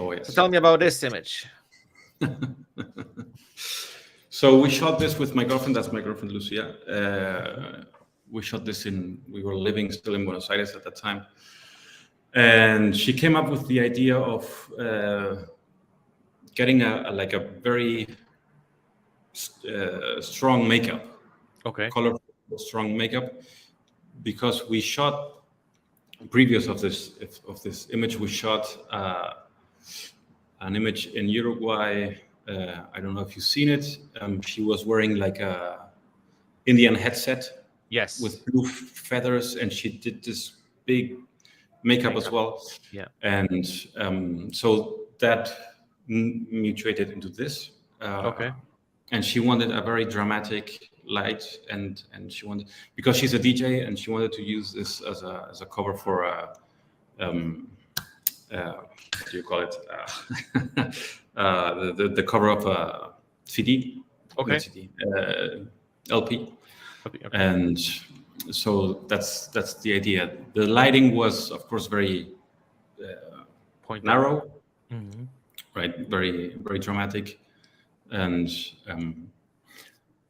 Speaker 2: Oh
Speaker 1: So
Speaker 2: yes.
Speaker 1: tell me about this image.
Speaker 2: So we shot this with my girlfriend. That's my girlfriend, Lucia. We shot this we were living still in Buenos Aires at that time. And she came up with the idea of getting like a very strong makeup,
Speaker 1: Okay.
Speaker 2: colorful, strong makeup, because we shot previous of this image. We shot an image in Uruguay. I don't know if you've seen it. She was wearing like a Indian headset
Speaker 1: Yes.
Speaker 2: with blue feathers, and she did this big makeup as
Speaker 1: Makeup.
Speaker 2: well.
Speaker 1: Yeah.
Speaker 2: And so that mutated into this.
Speaker 1: Okay.
Speaker 2: And she wanted a very dramatic light, and she wanted, because she's a DJ, and she wanted to use this as a cover for a what do you call it? The cover of a CD,
Speaker 1: Okay.
Speaker 2: not CD, LP.
Speaker 1: Okay. Okay.
Speaker 2: And so that's the idea. The lighting was, of course, very
Speaker 1: Pointed.
Speaker 2: narrow,
Speaker 1: Hmm.
Speaker 2: right? Very dramatic, and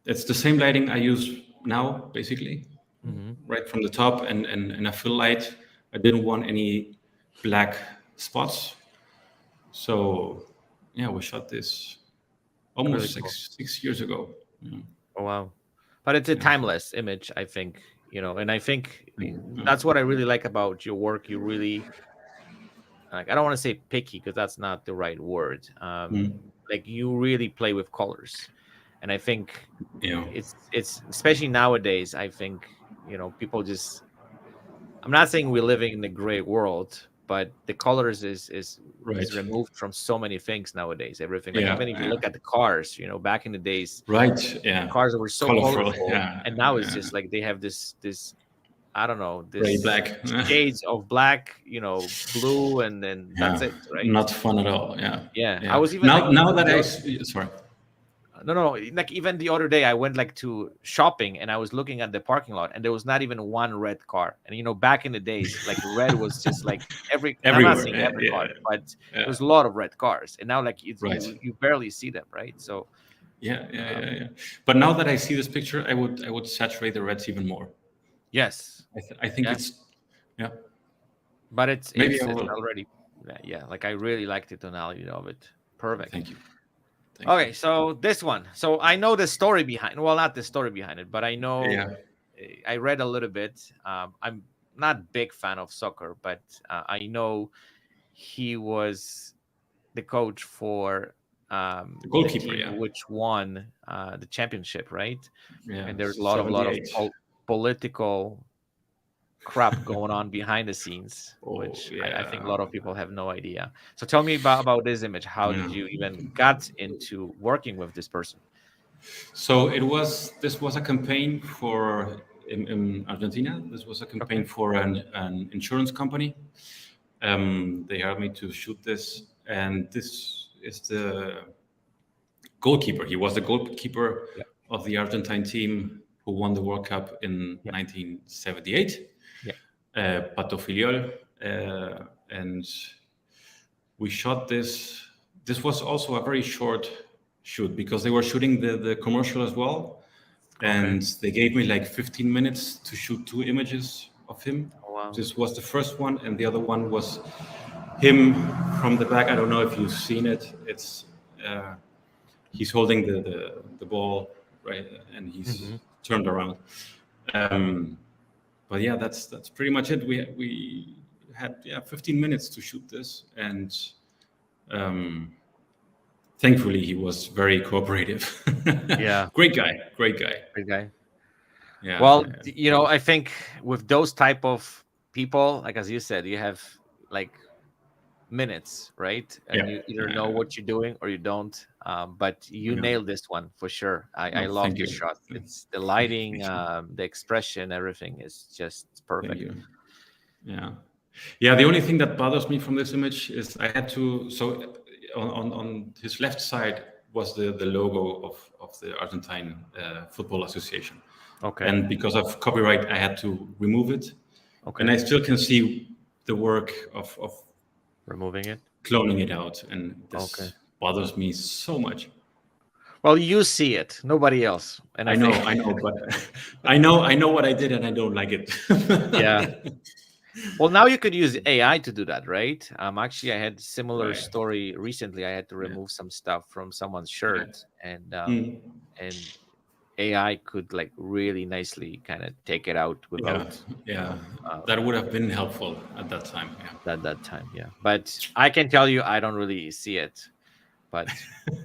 Speaker 2: it's the same lighting I use now, basically,
Speaker 1: Hmm.
Speaker 2: right from the top, and a full light. I didn't want any black spots, so yeah, we shot this
Speaker 1: Really
Speaker 2: almost
Speaker 1: cool.
Speaker 2: six years ago. Yeah.
Speaker 1: Oh, wow. But it's a
Speaker 2: Yeah.
Speaker 1: timeless image, I think, and I think
Speaker 2: Yeah.
Speaker 1: that's what I really like about your work. You really, like, I don't want to say picky because that's not the right word.
Speaker 2: Mm.
Speaker 1: Like, you really play with colors. And I think
Speaker 2: Yeah.
Speaker 1: it's especially nowadays, I think, people just, I'm not saying we're living in a gray world, but the colors is
Speaker 2: Right.
Speaker 1: removed from so many things nowadays. Everything, like,
Speaker 2: Yeah.
Speaker 1: even if you
Speaker 2: Yeah.
Speaker 1: look at the cars, back in the days,
Speaker 2: Right. Yeah.
Speaker 1: cars that were so
Speaker 2: Colorful.
Speaker 1: colorful,
Speaker 2: Yeah.
Speaker 1: and now it's
Speaker 2: Yeah.
Speaker 1: just like they have this I don't know,
Speaker 2: Gray
Speaker 1: this
Speaker 2: black.
Speaker 1: shades of black, blue, and then that's
Speaker 2: Yeah.
Speaker 1: it, right?
Speaker 2: Not fun at all. Yeah.
Speaker 1: Yeah, I
Speaker 2: Yeah.
Speaker 1: was even like
Speaker 2: Now that
Speaker 1: the
Speaker 2: I
Speaker 1: other,
Speaker 2: sorry.
Speaker 1: no, no, no, like even the other day I went like to shopping and I was looking at the parking lot and there was not even one red car. And back in the days, like red was just like and I'm not
Speaker 2: Everywhere.
Speaker 1: saying
Speaker 2: Yeah.
Speaker 1: every car,
Speaker 2: Yeah.
Speaker 1: but there
Speaker 2: Yeah.
Speaker 1: was a lot of red cars. And now like
Speaker 2: Right.
Speaker 1: you barely see them, right? So
Speaker 2: Yeah. Yeah.
Speaker 1: um,
Speaker 2: Yeah. Yeah. But now that I see this picture, I would saturate the reds even more.
Speaker 1: yes,
Speaker 2: I think
Speaker 1: yeah,
Speaker 2: it's yeah.
Speaker 1: but it's
Speaker 2: Maybe
Speaker 1: it's
Speaker 2: I
Speaker 1: it's
Speaker 2: will.
Speaker 1: already, yeah, like I really like the tonality of it. Perfect.
Speaker 2: Thank you. Thank you.
Speaker 1: Okay, so this one. So I know the story behind. Well, not the story behind it, but I know.
Speaker 2: Yeah.
Speaker 1: I read a little bit. I'm not big fan of soccer, but I know he was the coach for
Speaker 2: The
Speaker 1: the
Speaker 2: goalkeeper.
Speaker 1: team
Speaker 2: Yeah.
Speaker 1: which won the championship, right?
Speaker 2: Yeah.
Speaker 1: And there's a lot of
Speaker 2: 78.
Speaker 1: political crap going on behind the scenes,
Speaker 2: Oh
Speaker 1: which I think a
Speaker 2: yeah.
Speaker 1: lot of people have no idea. So tell me about this image. How did
Speaker 2: Yeah.
Speaker 1: you even got into working with this person?
Speaker 2: So this was a campaign for in Argentina. This was a campaign
Speaker 1: Okay.
Speaker 2: for an insurance company. They hired me to shoot this, and this is the goalkeeper. He was the goalkeeper
Speaker 1: Yeah.
Speaker 2: of the Argentine team who won the World Cup in
Speaker 1: Yeah.
Speaker 2: 1978,
Speaker 1: Yeah.
Speaker 2: Pato Filiol, and we shot this. This was also a very short shoot because they were shooting the commercial as well,
Speaker 1: Okay.
Speaker 2: and they gave me like 15 minutes to shoot two images of him.
Speaker 1: Oh, wow.
Speaker 2: This was the first one, and the other one was him from the back. I don't know if you've seen it. It's he's holding the ball, right, and he's
Speaker 1: Hmm.
Speaker 2: turned around. Um, but yeah, that's pretty much it. We had 15 minutes to shoot this, and um, thankfully he was very cooperative.
Speaker 1: Yeah.
Speaker 2: Great guy, great guy.
Speaker 1: Great guy.
Speaker 2: Yeah,
Speaker 1: Well,
Speaker 2: yeah,
Speaker 1: I think with those type of people, like as you said, you have like minutes, right?
Speaker 2: yeah,
Speaker 1: And you either know
Speaker 2: yeah.
Speaker 1: what you're doing or you don't. But you
Speaker 2: Yeah.
Speaker 1: nailed this one for sure. I
Speaker 2: No,
Speaker 1: love
Speaker 2: thank
Speaker 1: the
Speaker 2: you.
Speaker 1: shot. It's the lighting,
Speaker 2: Thank you.
Speaker 1: the expression, everything is just
Speaker 2: Thank
Speaker 1: perfect.
Speaker 2: you. Yeah. Yeah, the only thing that bothers me from this image is I had to, so on his left side was the logo of the Argentine Football Association.
Speaker 1: Okay.
Speaker 2: And because of copyright, I had to remove it.
Speaker 1: Okay.
Speaker 2: And I still can see the work of
Speaker 1: Removing it.
Speaker 2: cloning it out. And this
Speaker 1: Okay.
Speaker 2: bothers me so much.
Speaker 1: Well, you see it, nobody else. And
Speaker 2: I know, but I know what I did and I don't like it.
Speaker 1: Yeah. Well, now you could use AI to do that, right? Actually, I had similar
Speaker 2: Right.
Speaker 1: story recently. I had to
Speaker 2: Yeah.
Speaker 1: remove some stuff from someone's
Speaker 2: Yeah.
Speaker 1: shirt,
Speaker 2: Mm.
Speaker 1: and AI could like really nicely kind of take it out
Speaker 2: Yeah.
Speaker 1: without,
Speaker 2: Yeah. That would have been helpful at that time.
Speaker 1: that time. Yeah, but I can tell you, I don't really see it. But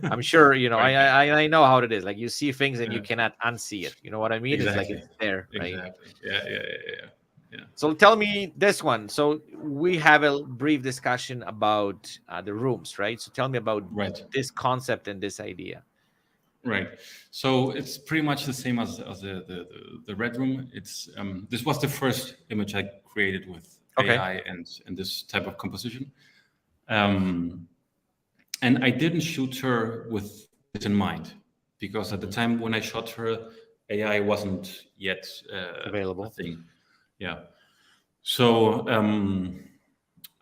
Speaker 1: I'm sure
Speaker 2: Right.
Speaker 1: I know how it is. Like you see things and you
Speaker 2: Yeah.
Speaker 1: cannot unsee it. You know what I mean? It's like
Speaker 2: Exactly.
Speaker 1: it's there, right?
Speaker 2: Exactly. Yeah. Yeah. Yeah. Yeah. Yeah.
Speaker 1: So tell me this one. So we have a brief discussion about the rooms, right? So tell me about
Speaker 2: Right.
Speaker 1: this concept and this idea.
Speaker 2: Right. So it's pretty much the same as the Red Room. It's this was the first image I created with
Speaker 1: Okay.
Speaker 2: AI and this type of composition. Um, and I didn't shoot her with this in mind because at the
Speaker 1: Mhm.
Speaker 2: time when I shot her, AI wasn't yet a
Speaker 1: Available.
Speaker 2: thing. Yeah. So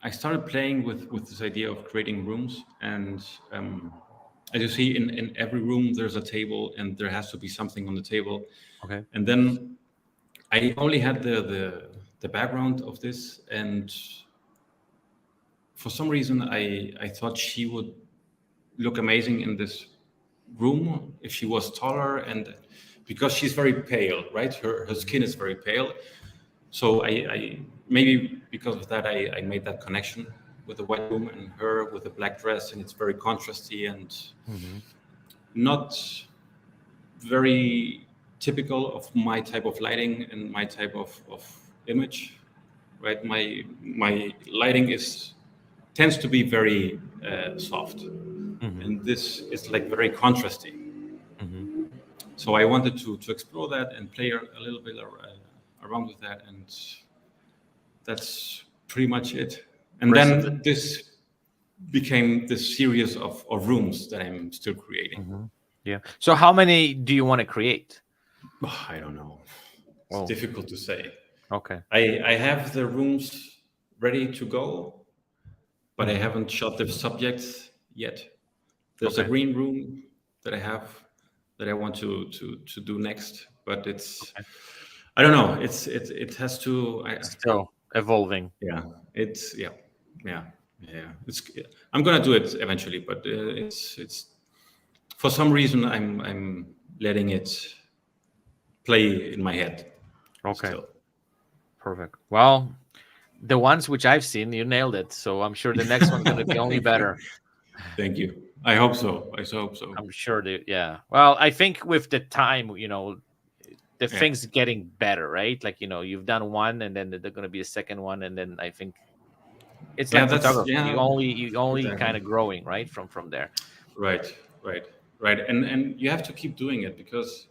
Speaker 2: I started playing with this idea of creating rooms, and as you see, in every room there's a table, and there has to be something on the table.
Speaker 1: Okay.
Speaker 2: And then I only had the background of this, and for some reason I thought she would look amazing in this room if she was taller, and because she's very pale, right? Her skin
Speaker 1: Mhm.
Speaker 2: is very pale. So I maybe because of that I made that connection with the white room and her with the black dress, and it's very contrasty and
Speaker 1: Mhm.
Speaker 2: not very typical of my type of lighting and my type of image, right? My lighting is tends to be very soft,
Speaker 1: Mhm.
Speaker 2: and this is like very contrasty.
Speaker 1: Mhm.
Speaker 2: So I wanted to explore that and play a little bit around with that, and that's pretty much it. And
Speaker 1: Right. So
Speaker 2: then this became this series of rooms that I'm still creating.
Speaker 1: Mhm. Yeah. So how many do you want to create?
Speaker 2: Oh, I don't know. It's
Speaker 1: Oh,
Speaker 2: difficult to say.
Speaker 1: okay.
Speaker 2: I have the rooms ready to go, but I
Speaker 1: Mhm.
Speaker 2: haven't shot the subjects yet. There's a
Speaker 1: Okay.
Speaker 2: green room that I have that I want to do next, but it's
Speaker 1: Okay.
Speaker 2: I don't know. It has to.
Speaker 1: Still evolving.
Speaker 2: Yeah, it's yeah, yeah. It's I'm gonna do it eventually, but it's for some reason I'm letting it play in my head
Speaker 1: Okay.
Speaker 2: still.
Speaker 1: Perfect. Well, the ones which I've seen, you nailed it. So I'm sure the next one's going to be only
Speaker 2: Thank you,
Speaker 1: better.
Speaker 2: thank you. I hope so. I hope so.
Speaker 1: I'm sure they, yeah. Well, I think with the time, the
Speaker 2: Yeah,
Speaker 1: things getting better, right? Like, you've done one and then there's going to be a second one. And then I think it's
Speaker 2: yeah.
Speaker 1: like
Speaker 2: That's
Speaker 1: photography.
Speaker 2: yeah,
Speaker 1: You only kind
Speaker 2: exactly.
Speaker 1: of growing, right? From there.
Speaker 2: Right, right, right. And you have to keep doing it because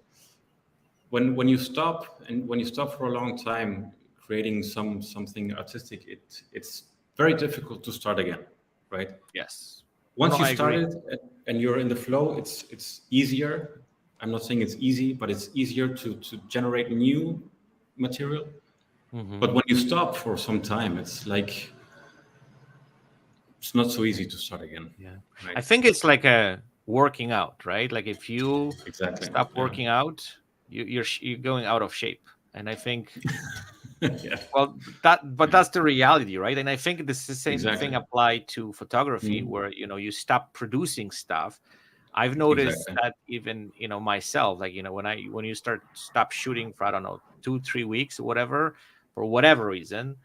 Speaker 2: when you stop and when you stop for a long time creating something artistic, it's very difficult to start again, right?
Speaker 1: Yes. Oh, no,
Speaker 2: Once you
Speaker 1: I agree.
Speaker 2: started and you're in the flow, it's easier. I'm not saying it's easy, but it's easier to generate new material.
Speaker 1: Hmm.
Speaker 2: But when you stop for some time, it's like it's not so easy to start again,
Speaker 1: Yeah. I
Speaker 2: right?
Speaker 1: think it's like a working out, right? Like if you
Speaker 2: Exactly.
Speaker 1: stop
Speaker 2: Yeah.
Speaker 1: working out, you're going out of shape. And I think,
Speaker 2: Yeah.
Speaker 1: well, but
Speaker 2: Yeah.
Speaker 1: that's the reality, right? And I think this the same thing
Speaker 2: Exactly.
Speaker 1: applied to photography,
Speaker 2: Mhm.
Speaker 1: where you stop producing stuff. I've noticed
Speaker 2: Exactly.
Speaker 1: that even myself, like when you stop shooting for, I don't know, 2-3 weeks or whatever, for whatever reason,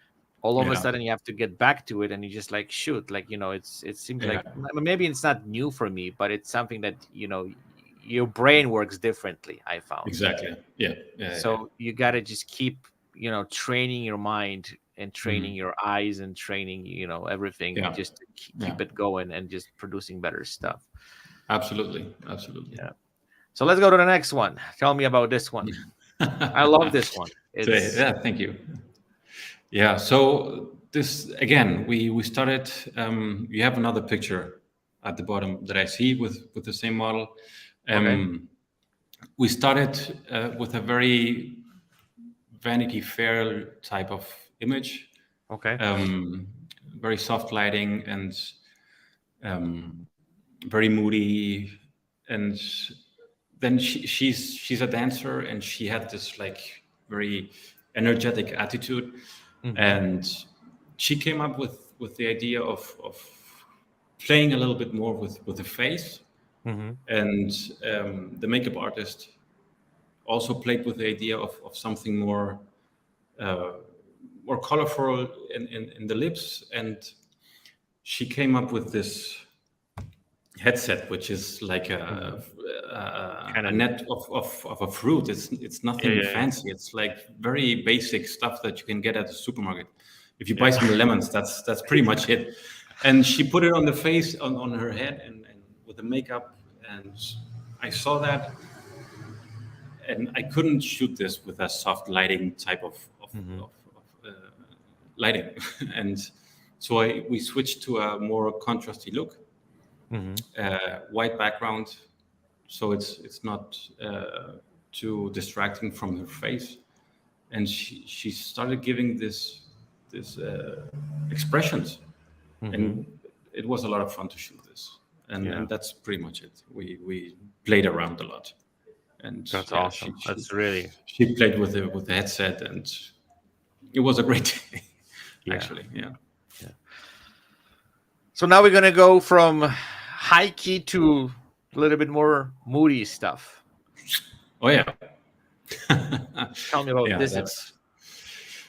Speaker 1: all of a
Speaker 2: Yeah.
Speaker 1: sudden you have to get back to it, and you just like shoot, like it seems
Speaker 2: Yeah.
Speaker 1: like maybe it's not new for me, but it's something that your brain works differently, I found.
Speaker 2: Exactly. Yeah. Yeah. Yeah.
Speaker 1: So you got to just keep training your mind and training
Speaker 2: Mhm.
Speaker 1: your eyes and training everything,
Speaker 2: Yeah.
Speaker 1: just to
Speaker 2: Yeah.
Speaker 1: keep it going and just producing better stuff.
Speaker 2: Absolutely. Absolutely.
Speaker 1: Yeah. So let's go to the next one. Tell me about this one. I love this one.
Speaker 2: So,
Speaker 1: It's
Speaker 2: yeah. Thank you. Yeah. So this again, we started. You have another picture at the bottom that I see with the same model.
Speaker 1: okay.
Speaker 2: Um, we started with a very Vanity Fair type of image,
Speaker 1: Okay.
Speaker 2: um, very soft lighting and um, very moody. And then she's a dancer, and she had this like very energetic attitude.
Speaker 1: Mm-hmm.
Speaker 2: And she came up with the idea of playing a little bit more with the face.
Speaker 1: Mm-hmm.
Speaker 2: And the makeup artist also played with the idea of something uh, more colorful in the lips. And she came up with this headset, which is like
Speaker 1: Mm-hmm.
Speaker 2: a
Speaker 1: Kind of.
Speaker 2: net of a fruit. It's
Speaker 1: Yeah,
Speaker 2: nothing
Speaker 1: yeah,
Speaker 2: fancy. It's like very basic stuff that you can get at the supermarket. If you buy
Speaker 1: yeah.
Speaker 2: some lemons, that's pretty much it. And she put it on the face, on her head, and with the makeup. And I saw that, and I couldn't shoot this with a soft lighting type
Speaker 1: Mm-hmm.
Speaker 2: of lighting. And so we switched to a more contrasty look,
Speaker 1: Mm-hmm.
Speaker 2: white background, so it's not too distracting from her face. And she started giving this expressions,
Speaker 1: Mm-hmm.
Speaker 2: and it was a lot of fun to shoot this.
Speaker 1: Yeah,
Speaker 2: And that's pretty much it. We played around a lot. And
Speaker 1: that's
Speaker 2: yeah,
Speaker 1: awesome. That's really,
Speaker 2: she played with the headset, and it was a great day.
Speaker 1: yeah,
Speaker 2: Actually, yeah.
Speaker 1: yeah. So now we're gonna go from high key to a little bit more moody stuff.
Speaker 2: Oh yeah.
Speaker 1: Tell me about
Speaker 2: Yeah,
Speaker 1: this image.
Speaker 2: that's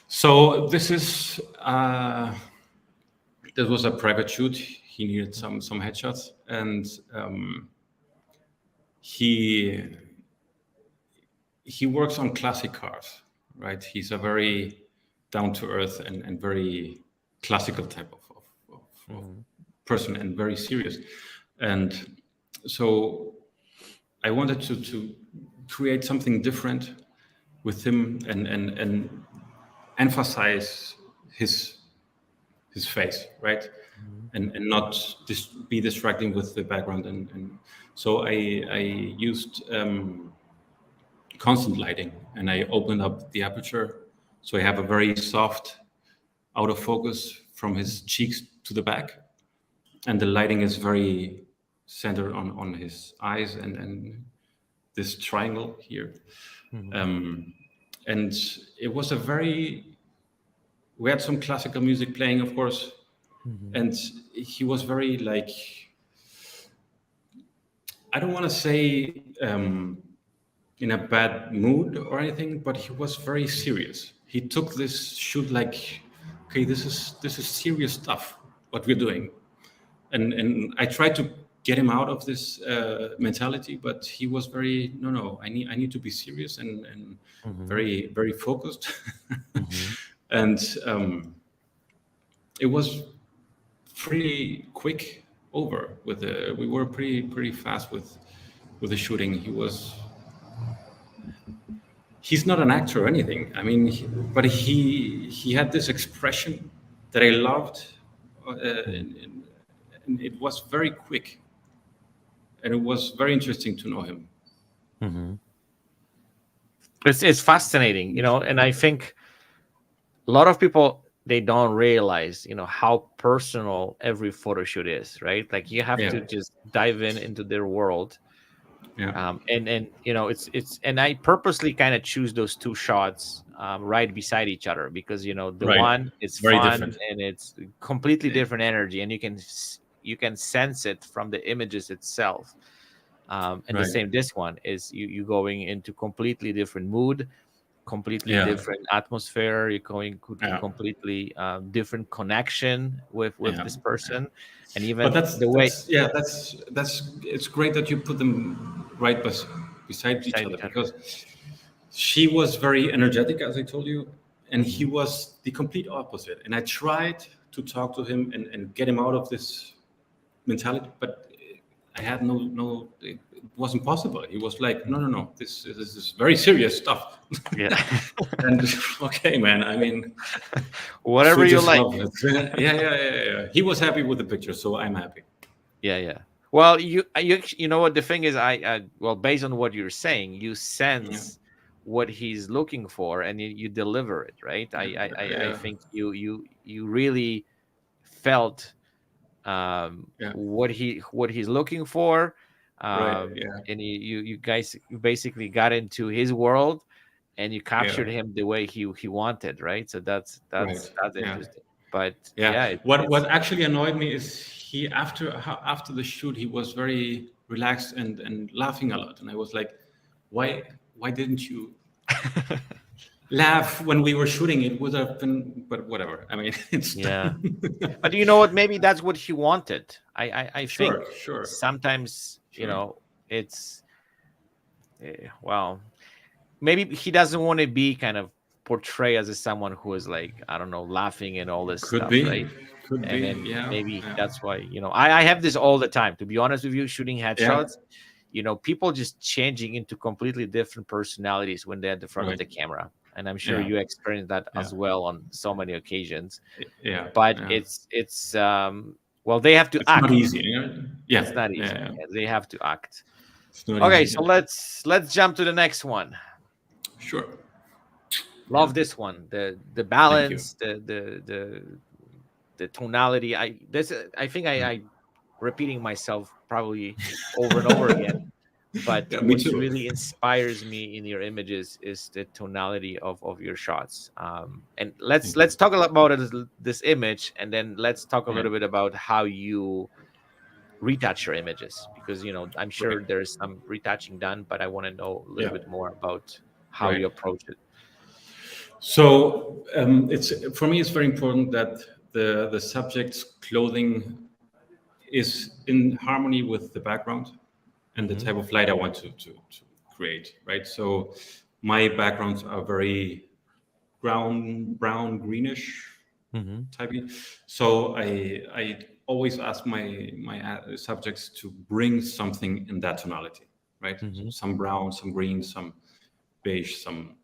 Speaker 2: so this is this was a private shoot. He needed some headshots, and he he works on classic cars, right? He's a very down to earth and very classical type of
Speaker 1: Mm-hmm.
Speaker 2: person, and very serious. And so I wanted to create something different with him, and emphasize his his face, right?
Speaker 1: Mm-hmm.
Speaker 2: And not be distracting with the background. And so I used constant lighting, and I opened up the aperture, so I have a very soft out of focus from his cheeks to the back, and the lighting is very centered on his eyes, and this triangle here.
Speaker 1: Mm-hmm.
Speaker 2: um, and it was a very, we had some classical music playing, of course.
Speaker 1: Mm-hmm.
Speaker 2: And he was very like, I don't want to say in a bad mood or anything, but he was very serious. He took this shoot like, okay, this is serious stuff what we're doing. And I tried to get him out of this mentality, but he was very, no, I need to be serious, and
Speaker 1: Mm-hmm.
Speaker 2: very very focused.
Speaker 1: Mm-hmm.
Speaker 2: And it was pretty quick over with the, we were pretty fast with the shooting. He's not an actor or anything. I mean, but he had this expression that I loved, and it was very quick, and it was very interesting to know him.
Speaker 1: Mm-hmm. It's fascinating, and I think a lot of people, they don't realize, how personal every photo shoot is, right? Like you have
Speaker 2: Yeah,
Speaker 1: to just dive into their world.
Speaker 2: yeah,
Speaker 1: And it's and I purposely kind of choose those two shots right beside each other, because the
Speaker 2: right.
Speaker 1: one is
Speaker 2: Very
Speaker 1: fun
Speaker 2: different.
Speaker 1: and it's completely different energy, and you can sense it from the images itself. And the
Speaker 2: Right.
Speaker 1: same, this one is you going into completely different mood, completely
Speaker 2: Yeah,
Speaker 1: different atmosphere. You're going
Speaker 2: yeah,
Speaker 1: completely different connection with
Speaker 2: yeah.
Speaker 1: this person, and
Speaker 2: But
Speaker 1: even
Speaker 2: that's
Speaker 1: the way
Speaker 2: that's yeah, that's it's great that you put them right beside each
Speaker 1: beside
Speaker 2: other,
Speaker 1: each other.
Speaker 2: because she was very energetic, as I told you, and he
Speaker 1: Hmm.
Speaker 2: was the complete opposite. And I tried to talk to him and get him out of this mentality, but I had no. It wasn't possible. He was like, no. This is very serious stuff.
Speaker 1: Yeah.
Speaker 2: And okay, man. I mean,
Speaker 1: Whatever
Speaker 2: so
Speaker 1: you
Speaker 2: just
Speaker 1: like.
Speaker 2: love it. Yeah. He was happy with the picture, so I'm happy.
Speaker 1: Yeah, yeah. Well, you know what the thing is, well, based on what you're saying, you
Speaker 2: Yeah,
Speaker 1: sense what he's looking for, and you deliver it, right? I
Speaker 2: yeah,
Speaker 1: think you really felt
Speaker 2: yeah.
Speaker 1: what he's looking for.
Speaker 2: Right. Yeah,
Speaker 1: And you guys basically got into his world, and you
Speaker 2: Yeah.
Speaker 1: captured him the way he wanted, right? So
Speaker 2: Right.
Speaker 1: that's
Speaker 2: Yeah.
Speaker 1: interesting. But
Speaker 2: Yeah.
Speaker 1: yeah,
Speaker 2: What
Speaker 1: it's
Speaker 2: actually annoyed me is he after the shoot he was very relaxed and laughing a lot, and I was like, why didn't you laugh when we were shooting? It would have been, but whatever. I mean, it's
Speaker 1: yeah.
Speaker 2: done.
Speaker 1: But you know what? Maybe that's what he wanted. I think
Speaker 2: Sure, sure,
Speaker 1: sometimes,
Speaker 2: sure.
Speaker 1: it's well, maybe he doesn't want to be kind of portrayed as someone who is like, I don't know, laughing and all this
Speaker 2: Could
Speaker 1: stuff, right?
Speaker 2: be, could
Speaker 1: And
Speaker 2: be.
Speaker 1: then
Speaker 2: Yeah,
Speaker 1: maybe
Speaker 2: yeah,
Speaker 1: that's why, I have this all the time, to be honest with you, shooting
Speaker 2: yeah.
Speaker 1: headshots, people just changing into completely different personalities when they're at the front of
Speaker 2: Right.
Speaker 1: the camera. And I'm sure
Speaker 2: Yeah,
Speaker 1: you experienced that
Speaker 2: yeah,
Speaker 1: as well on so many occasions.
Speaker 2: yeah,
Speaker 1: But
Speaker 2: yeah.
Speaker 1: it's well, they have to
Speaker 2: It's not
Speaker 1: act.
Speaker 2: easy. Yeah,
Speaker 1: It's
Speaker 2: yeah,
Speaker 1: not
Speaker 2: yeah.
Speaker 1: easy.
Speaker 2: Yeah.
Speaker 1: Yeah, they have to act.
Speaker 2: It's not
Speaker 1: Okay,
Speaker 2: easy.
Speaker 1: so
Speaker 2: Yeah.
Speaker 1: let's jump to the next one.
Speaker 2: Sure. Yeah.
Speaker 1: Love this one. The
Speaker 2: Thank you.
Speaker 1: balance, the tonality. I think
Speaker 2: Yeah.
Speaker 1: I repeating myself probably over and over again. But
Speaker 2: Yeah. Me
Speaker 1: what
Speaker 2: too.
Speaker 1: really inspires me in your images is the tonality of your shots. And let's
Speaker 2: Thank you.
Speaker 1: let's talk a lot about this image, and then let's talk a
Speaker 2: Right.
Speaker 1: little bit about how you retouch your images, because I'm
Speaker 2: Right.
Speaker 1: sure there's some retouching done, but I want to know a little
Speaker 2: Yeah.
Speaker 1: bit more about how
Speaker 2: Right.
Speaker 1: you approach it.
Speaker 2: So it's for me. It's very important that the subject's clothing is in harmony with the background and the
Speaker 1: Mm-hmm.
Speaker 2: type of light I want to create. Right. So my backgrounds are very brown, greenish
Speaker 1: Mm-hmm.
Speaker 2: typey. So I always ask my subjects to bring something in that tonality, right? So
Speaker 1: Mm-hmm.
Speaker 2: some brown, some green, some beige, some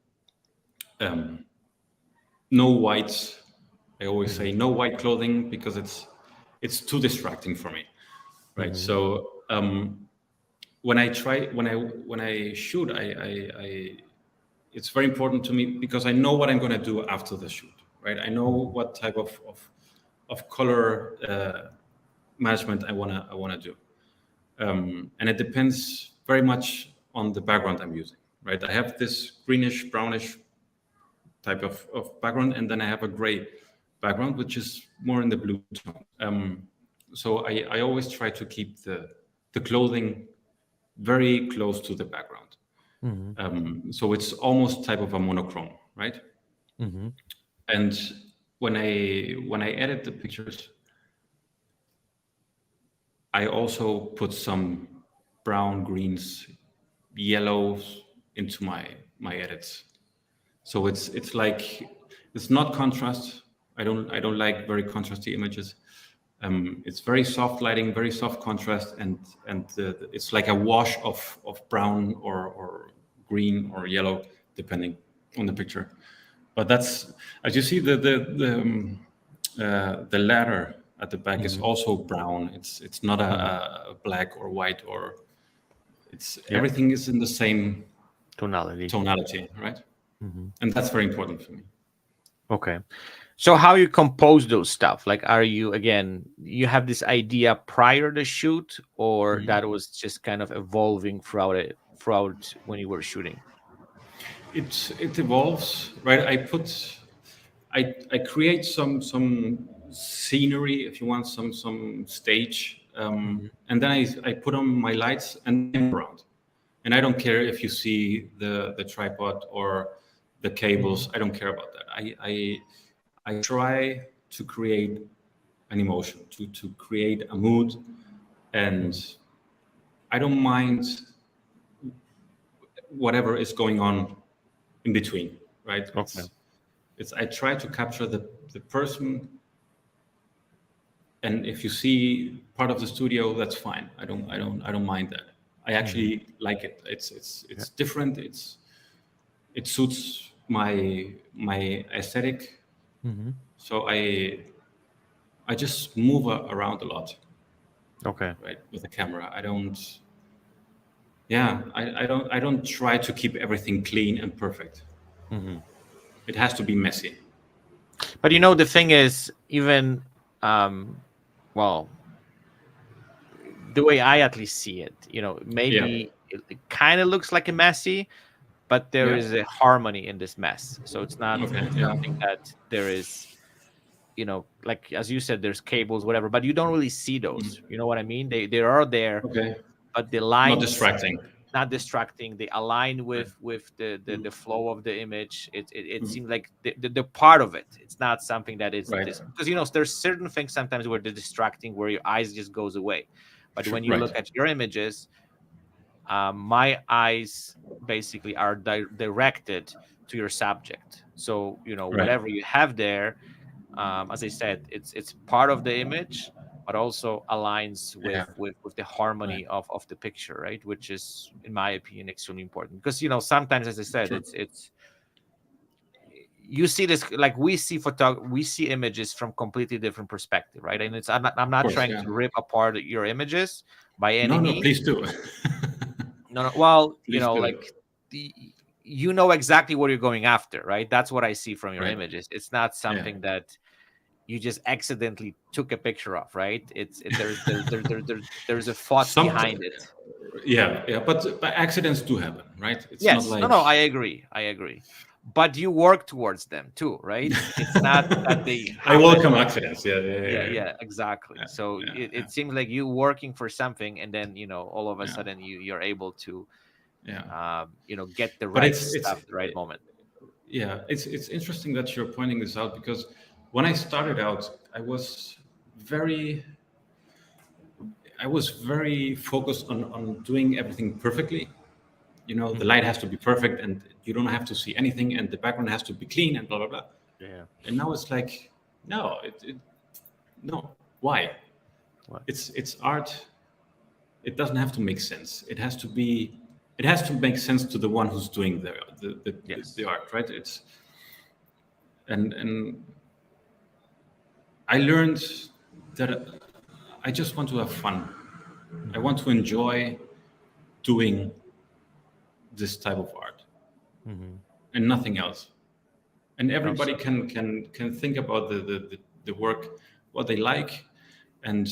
Speaker 2: um, no whites. I always
Speaker 1: Mm-hmm.
Speaker 2: say no white clothing because it's too distracting for me, right?
Speaker 1: Mm-hmm.
Speaker 2: So when I shoot, I it's very important to me because I know what I'm going to do after the shoot, right? I know
Speaker 1: Mm-hmm.
Speaker 2: what type of color management I wanna do, and it depends very much on the background I'm using, right? I have this greenish brownish type of background, and then I have a gray background, which is more in the blue tone. So I always try to keep the clothing very close to the background.
Speaker 1: Mm-hmm.
Speaker 2: So it's almost type of a monochrome, right?
Speaker 1: Mm-hmm.
Speaker 2: And when I edit the pictures, I also put some brown, greens, yellows into my edits. So it's like it's not contrast. I don't like very contrasty images. It's very soft lighting, very soft contrast, and it's like a wash of brown or green or yellow, depending on the picture. But that's as you see the ladder at the back is
Speaker 1: Mm-hmm.
Speaker 2: also brown. It's not
Speaker 1: Mm-hmm.
Speaker 2: a black or white or it's
Speaker 1: Yeah.
Speaker 2: everything is in the same
Speaker 1: Tonality.
Speaker 2: tonality, right?
Speaker 1: Mm-hmm.
Speaker 2: And that's very important for me.
Speaker 1: Okay. So how you compose those stuff? Like, are you, again, you have this idea prior to shoot, or that was just kind of evolving throughout when you were shooting?
Speaker 2: It evolves, right? I create some scenery, if you want, some stage,
Speaker 1: Mm-hmm.
Speaker 2: and then I put on my lights and then I move around, and I don't care if you see the tripod or the
Speaker 1: Mm-hmm.
Speaker 2: cables. I don't care about that. I try to create an emotion, to create a mood, and I don't mind whatever is going on in between, right?
Speaker 1: Okay.
Speaker 2: It's I try to capture the person, and if you see part of the studio, that's fine. I don't mind that. I
Speaker 1: Mm-hmm.
Speaker 2: actually like it. It's it's
Speaker 1: Yeah.
Speaker 2: it's different. It suits my aesthetic.
Speaker 1: Mm-hmm.
Speaker 2: So I just move around a lot,
Speaker 1: Okay.
Speaker 2: right, with the camera. I don't. Yeah, I don't try to keep everything clean and perfect.
Speaker 1: Mm-hmm.
Speaker 2: It has to be messy.
Speaker 1: But the thing is, even um, well, the way I at least see it,
Speaker 2: Yeah.
Speaker 1: maybe it kind of looks like a messy, but there
Speaker 2: Yeah.
Speaker 1: is a harmony in this mess. So it's not
Speaker 2: Okay. Yeah.
Speaker 1: something that there is, like as you said, there's cables, whatever, but you don't really see those. You know what I mean? They are there,
Speaker 2: Okay.
Speaker 1: but the
Speaker 2: Not
Speaker 1: lines
Speaker 2: distracting.
Speaker 1: not distracting. They align
Speaker 2: Right.
Speaker 1: with the
Speaker 2: Mm.
Speaker 1: flow of the image. It
Speaker 2: Mm.
Speaker 1: seems like the part of it. It's not something that is
Speaker 2: Right.
Speaker 1: this, because there's certain things sometimes where they're distracting, where your eyes just goes away. But
Speaker 2: Sure.
Speaker 1: when you
Speaker 2: Right.
Speaker 1: look at your images, my eyes basically are directed to your subject. So
Speaker 2: Right.
Speaker 1: whatever you have there, as I said, it's part of the image, but also aligns
Speaker 2: Yeah.
Speaker 1: with the
Speaker 2: Right.
Speaker 1: harmony of the picture, right? Which is, in my opinion, extremely important, because sometimes, as I said,
Speaker 2: Sure.
Speaker 1: it's you see this, like we see images from completely different perspective, right? And I'm
Speaker 2: Of
Speaker 1: not
Speaker 2: course.
Speaker 1: trying
Speaker 2: Yeah.
Speaker 1: to rip apart your images by any
Speaker 2: No. No.
Speaker 1: means.
Speaker 2: Please do.
Speaker 1: No, no. Well,
Speaker 2: Please do.
Speaker 1: like the exactly what you're going after, right? That's what I see from your
Speaker 2: Right.
Speaker 1: images. It's not
Speaker 2: Yeah.
Speaker 1: something that you just accidentally took a picture of, right? There's a thought
Speaker 2: Some.
Speaker 1: behind it.
Speaker 2: Yeah. Yeah. But accidents do happen, right? It's not
Speaker 1: Yes, no,
Speaker 2: like.
Speaker 1: no, I agree. But you work towards them too, right? It's not that they
Speaker 2: I
Speaker 1: happen.
Speaker 2: welcome accidents. Yeah. Yeah.
Speaker 1: Yeah,
Speaker 2: Yeah.
Speaker 1: yeah, exactly.
Speaker 2: Yeah.
Speaker 1: So
Speaker 2: Yeah.
Speaker 1: it seems like you working for something, and then all of a
Speaker 2: Yeah.
Speaker 1: sudden you're able to
Speaker 2: Yeah.
Speaker 1: get the
Speaker 2: But
Speaker 1: right
Speaker 2: it's
Speaker 1: stuff, the right moment.
Speaker 2: yeah, it's interesting that you're pointing this out because when I started out, very I was very focused on doing everything perfectly. The
Speaker 1: Mhm.
Speaker 2: light has to be perfect, and you don't have to see anything, and the background has to be clean, and blah blah blah.
Speaker 1: Yeah.
Speaker 2: And now it's like, no, no. Why?
Speaker 1: What?
Speaker 2: It's art. It doesn't have to make sense. It has to make sense to the one who's doing the
Speaker 1: Yes.
Speaker 2: art, right? And I learned that I just want to have fun. I
Speaker 1: Hmm.
Speaker 2: want to enjoy doing this type of art
Speaker 1: Hmm.
Speaker 2: and nothing else. And everybody
Speaker 1: Absolutely.
Speaker 2: can think about the work, what they like, and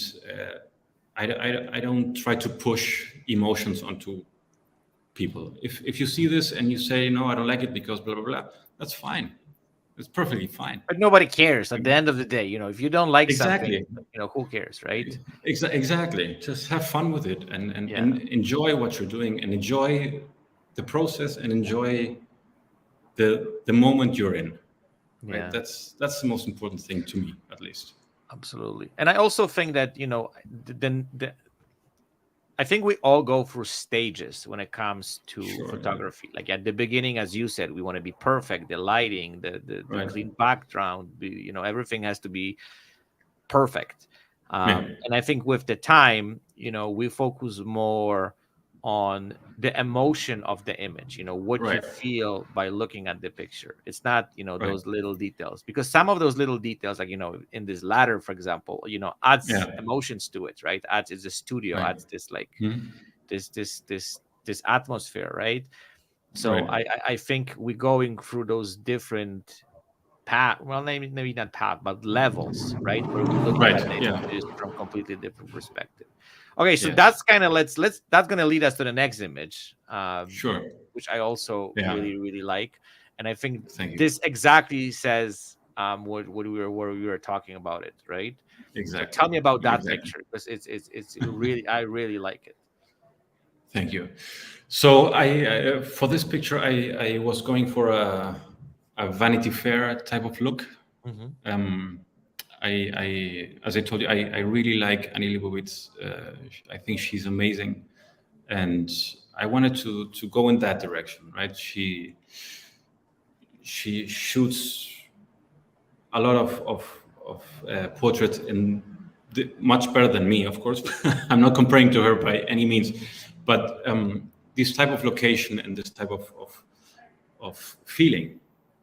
Speaker 2: I don't try to push emotions onto people. If you see this and you say no, I don't like it because blah blah blah, that's fine. It's perfectly fine.
Speaker 1: But nobody cares at the end of the day. If you don't like something,
Speaker 2: Exactly.
Speaker 1: who cares, right?
Speaker 2: Exactly. Just have fun with it
Speaker 1: Yeah.
Speaker 2: and enjoy what you're doing and enjoy the process and enjoy the moment you're in. Right.
Speaker 1: Yeah.
Speaker 2: That's the most important thing to me, at least.
Speaker 1: Absolutely. And I also think that, I think we all go through stages when it comes to
Speaker 2: Sure. Yeah.
Speaker 1: photography. Like at the beginning, as you said, we want to be perfect, the lighting, the
Speaker 2: Right.
Speaker 1: clean background, everything has to be perfect.
Speaker 2: Yeah.
Speaker 1: And I think with the time, we focus more on the emotion of the image, what you
Speaker 2: Right.
Speaker 1: feel by looking at the picture. It's not,
Speaker 2: Right.
Speaker 1: those little details, because some of those little details, like, in this ladder, for example, adds
Speaker 2: Yeah.
Speaker 1: emotions to it, right? Adds, it's a studio,
Speaker 2: Right.
Speaker 1: adds this, like,
Speaker 2: Mhm.
Speaker 1: this atmosphere, right? So
Speaker 2: Right.
Speaker 1: I think we're going through those different path, well, maybe not path, but levels, right, where we're looking at the
Speaker 2: Right. Yeah.
Speaker 1: images from completely different perspective. Okay, so
Speaker 2: Yes.
Speaker 1: that's kind of, let's that's going to lead us to the next image,
Speaker 2: Sure.
Speaker 1: which I also
Speaker 2: Yeah.
Speaker 1: really really like. And I think
Speaker 2: Thank you.
Speaker 1: this exactly says what we were talking about it, right? So tell
Speaker 2: Exactly.
Speaker 1: me about that
Speaker 2: Exactly.
Speaker 1: picture, because it's really, I really like it.
Speaker 2: Thank you. So for this picture, I was going for a Vanity Fair type of look.
Speaker 1: Hmm.
Speaker 2: Um, as I told you, I really like Annie Leibovitz. I think she's amazing, and I wanted to go in that direction. Right? She shoots a lot of portraits in much better than me, of course. I'm not comparing to her by any means, but this type of location and this type of feeling,